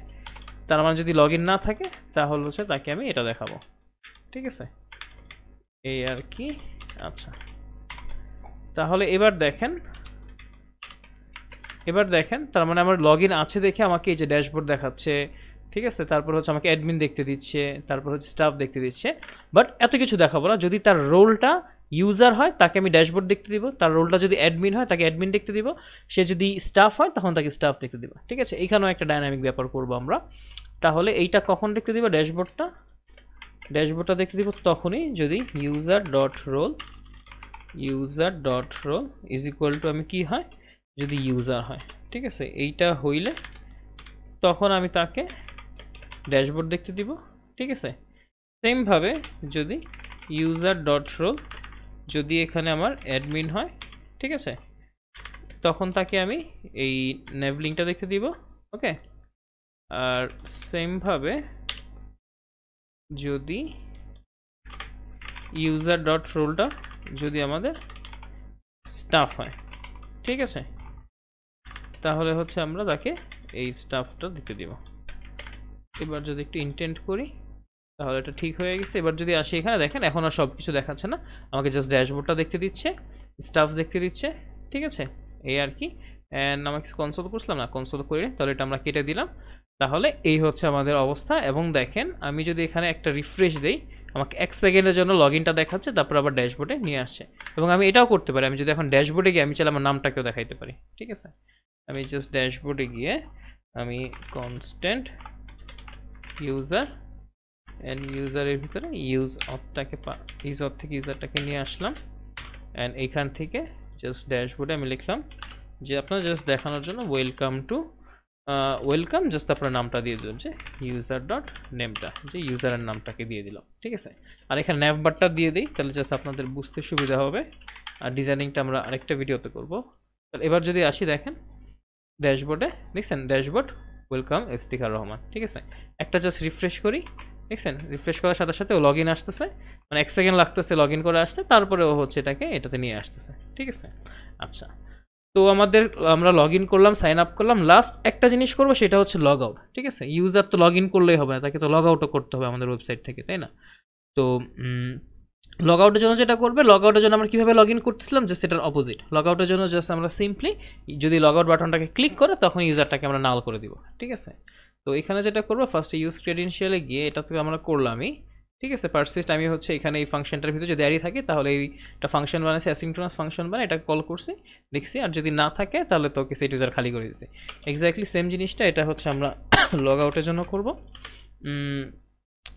Speaker 1: তার মানে যদি লগ ইন না থাকে তাহলে হচ্ছে তাকে আমি এটা দেখাবো। ঠিক আছে, এই আর কি। আচ্ছা, তাহলে এবার দেখেন তার মানে আমার লগ ইন আছে দেখে আমাকে এই যে ড্যাশবোর্ড দেখাচ্ছে। ঠিক আছে, তারপর হচ্ছে আমাকে অ্যাডমিন দেখতে দিচ্ছে, তারপর হচ্ছে স্টাফ দেখতে দিচ্ছে, বাট এত কিছু দেখাবো না। যদি তার রোলটা ইউজার হয় তাকে আমি ড্যাশবোর্ড দেখতে দিব, তার রোলটা যদি অ্যাডমিন হয় তাকে অ্যাডমিন দেখতে দিব, সে যদি স্টাফ হয় তখন তাকে স্টাফ দেখতে দিব। ঠিক আছে, এইখানেও একটা ডাইনামিক ব্যাপার করবো আমরা। তাহলে এইটা কখন দেখতে দিব, ড্যাশবোর্ডটা দেখতে দিব তখনই যদি user dot role is equal to আমি কি হয়, যদি ইউজার হয়। ঠিক আছে, এইটা হইলে তখন আমি তাকে ড্যাশবোর্ড দেখতে দিব। ঠিক আছে, সেমভাবে যদি ইউজার ডট রোল যদি এখানে আমার অ্যাডমিন হয়, ঠিক আছে, তখন তাকে আমি এই নেভলিংটা দেখতে দিব। ওকে, আর সেমভাবে যদি ইউজার ডট রোলটা যদি আমাদের স্টাফ হয়, ঠিক আছে, তাহলে হচ্ছে আমরা তাকে এই স্টাফটা দিতে দিব। এবার যদি একটু ইন্টেন্ট করি তাহলে এটা ঠিক হয়ে গেছে। এবার যদি আসি এখানে দেখেন এখন আর সব কিছু দেখাচ্ছে না, আমাকে জাস্ট ড্যাশবোর্ডটা দেখতে দিচ্ছে, স্টাফ দেখতে দিচ্ছে। ঠিক আছে, এই আর কি। অ্যান্ড আমাকে কনসোল করছিলাম না, কনসোল করে তাহলে এটা আমরা কেটে দিলাম। তাহলে এই হচ্ছে আমাদের অবস্থা। এবং দেখেন আমি যদি এখানে একটা রিফ্রেশ দেই আমাকে 1 সেকেন্ডের জন্য লগ ইনটা দেখাচ্ছে, তারপর আবার ড্যাশবোর্ডে নিয়ে আসছে। এবং আমি এটাও করতে পারি, আমি যদি এখন ড্যাশবোর্ডে গিয়ে আমি চাইলে আমার নামটাকেও দেখাইতে পারি। ঠিক আছে, আমি জাস্ট ড্যাশবোর্ডে গিয়ে আমি কনস্ট্যান্ট ইউজার অ্যান্ড ইউজারের ভিতরে ইউজ অথ থেকে ইউজারটাকে নিয়ে আসলাম, অ্যান্ড এইখান থেকে জাস্ট ড্যাশবোর্ডে আমি লিখলাম যে আপনার জাস্ট দেখানোর জন্য ওয়েলকাম, জাস্ট আপনার নামটা দিয়ে দিলাম যে ইউজার ডট নেমটা, যে ইউজারের নামটাকে দিয়ে দিলাম। ঠিক আছে, আর এখানে ন্যাভবারটা দিয়ে দিই, তাহলে জাস্ট আপনাদের বুঝতে সুবিধা হবে। আর ডিজাইনিংটা আমরা আরেকটা ভিডিওতে করব। এবার যদি আসি দেখেন ড্যাশবোর্ডে, দেখছেন ড্যাশবোর্ড ওয়েলকাম ইফতিখার রহমান, ঠিক আছে। একটা জাস্ট রিফ্রেশ করি, দেখছেন রিফ্রেশ করার সাথে সাথে ও লগ ইন আসতেছে, মানে 1 সেকেন্ড লাগতেছে লগ ইন করে আসতে, তারপরে ও হচ্ছে এটাতে নিয়ে আসতেছে, ঠিক আছে। আচ্ছা, তো আমরা লগ ইন করলাম, সাইন আপ করলাম, লাস্ট একটা জিনিস করবো সেটা হচ্ছে লগ আউট, ঠিক আছে। ইউজার তো লগ ইন করলেই হবে না, তাকে তো লগ আউটও করতে হবে আমাদের ওয়েবসাইট থেকে, তাই না? তো লগ আউটের জন্য যেটা করবে, লগ আউটের জন্য আমরা কীভাবে লগ ইন করতেছিলাম, জাস্ট এটার অপোজিট। লগ আউটের জন্য জাস্ট আমরা সিম্পলি যদি লগ আউট বাটনটাকে ক্লিক করে তখন ইউজারটাকে আমরা নাল করে দিব, ঠিক আছে। তো এখানে যেটা করবো, ফার্স্টে ইউজ ক্রেডেনশিয়ালে গিয়ে এটা তো আমরা করলামই, ঠিক আছে। পারসিস্ট আমি হচ্ছে এখানে এই ফাংশনটার ভিতরে যদি অ্যারি থাকে তাহলে এইটা ফাংশন বানাইছে, অ্যাসিনক্রোনাস ফাংশন বানায় এটা কল করছি, দেখছি। আর যদি না থাকে তাহলে তোকে সেট ইউজার খালি করে দিচ্ছে। এক্স্যাক্টলি সেম জিনিসটা এটা হচ্ছে আমরা লগ আউটের জন্য করব।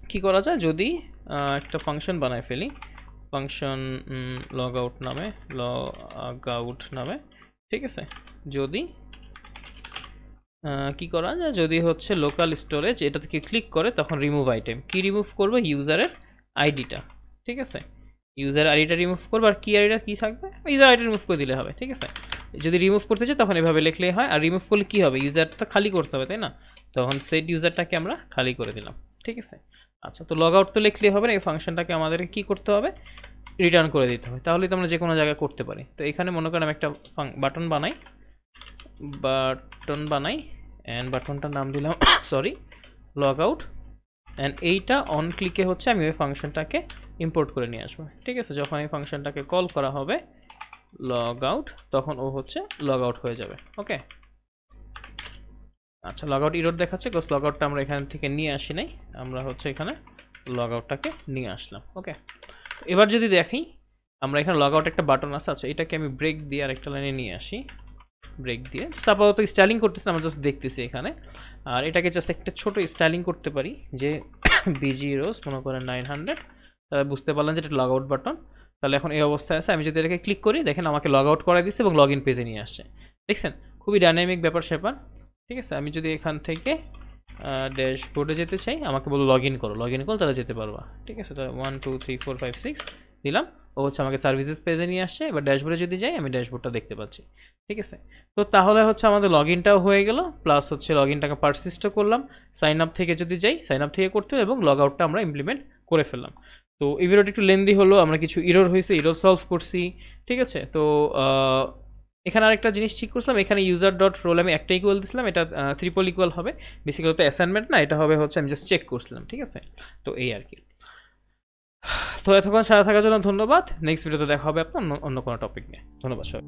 Speaker 1: কি করা যায়, যদি একটা ফাংশন বানায় ফেলি, ফাংশন লগ আউট নামে, ঠিক আছে। যদি কি করা যায়, যদি হচ্ছে লোকাল স্টোরেজ এটা থেকে ক্লিক করে তখন রিমুভ আইটেম, কি রিমুভ করবে, ইউজারের আইডিটা, ঠিক আছে। ইউজার আইডিটা রিমুভ করবে, আর কি আইডিটা কি থাকবে, ইউজার আইডি রিমুভ করে দিলে হবে, ঠিক আছে। যদি রিমুভ করতে চাই তখন এভাবে লিখলেই হয়। আর রিমুভ করলে কি হবে, ইউজারটা খালি করতে হবে, তাই না? তখন সেট ইউজারটাকে আমরা খালি করে দিলাম, ঠিক আছে। আচ্ছা, তো লগ আউট তো লিখলেই হবে না, এই ফাংশনটাকে আমাদের কি করতে হবে, রিটার্ন করে দিতে হবে, তাহলে তো আমরা যে কোনো জায়গায় করতে পারি। তো এখানে মনে করেন আমি একটা বাটন বানাই অ্যান্ড বাটনটার নাম দিলাম সরি লগ আউট, অ্যান্ড এইটা অন ক্লিকে হচ্ছে আমি ওই ফাংশনটাকে ইম্পোর্ট করে নিয়ে আসবো, ঠিক আছে। যখন এই ফাংশনটাকে কল করা হবে লগ আউট, তখন ও হচ্ছে লগ আউট হয়ে যাবে, ওকে। আচ্ছা, লগ আউট ইরর দেখাচ্ছে, বিকজ লগ আউটটা আমরা এখান থেকে নিয়ে আসি নাই, আমরা হচ্ছে এখানে লগ আউটটাকে নিয়ে আসলাম, ওকে। এবার যদি দেখি আমরা এখানে লগ আউট একটা বাটন আছে, আচ্ছা এটাকে আমি ব্রেক দিয়ে আরেকটা লাইনে নিয়ে আসি, ব্রেক দিয়ে আপাতত স্টাইলিং করতেছি, আমরা জাস্ট দেখতেছি এখানে। আর এটাকে জাস্ট একটা ছোট স্টাইলিং করতে পারি, যে বিজি রোজ মনে করেন 900, তাহলে বুঝতে পারলাম যে এটা লগ আউট বাটন। তাহলে এখন এই অবস্থায় আছে, আমি যদি এটাকে ক্লিক করি দেখেন আমাকে লগ আউট করাই দিচ্ছে এবং লগ ইন পেজে নিয়ে আসছে, দেখছেন খুবই ডাইনামিক ব্যাপার স্যাপার, ঠিক আছে। আমি যদি এখান থেকে ড্যাশবোর্ডে যেতে চাই, আমাকে বলো লগ ইন করো, তাহলে যেতে পারবা, ঠিক আছে। তাহলে 1 2 3 4 5 6 দিলাম, ও হচ্ছে আমাকে সার্ভিসেস পেজে নিয়ে আসছে। এবার ড্যাশবোর্ডে যদি যাই আমি ড্যাশবোর্ডটা দেখতে পাচ্ছি, ঠিক আছে। তো তাহলে হচ্ছে আমাদের লগ ইনটাও হয়ে গেল, প্লাস হচ্ছে লগ ইনটাকে পারসিস্টও করলাম। সাইন আপ থেকে যদি যাই, সাইন আপ থেকে করতে এবং লগ আউটটা আমরা ইমপ্লিমেন্ট করে ফেললাম। তো এই ভিডিওটা একটু লেন্দি হলো, আমরা কিছু ইরর হয়েছে, ইরর সলভ করছি, ঠিক আছে। তো এখানে আরেকটা জিনিস ঠিক করছিলাম, এখানে ইউজার ডট রোল আমি একটা ইকুয়াল দিয়েছিলাম, এটা ট্রিপল ইকুয়াল হবে, বেসিক্যালি তো অ্যাসাইনমেন্ট না, এটা হবে হচ্ছে আমি জাস্ট চেক করছিলাম, ঠিক আছে। তো এই আর কি। তো এতক্ষণ সাথে থাকার জন্য ধন্যবাদ, নেক্সট ভিডিওতে দেখা হবে আপনার অন্য কোনো টপিক নিয়ে। ধন্যবাদ সবাই।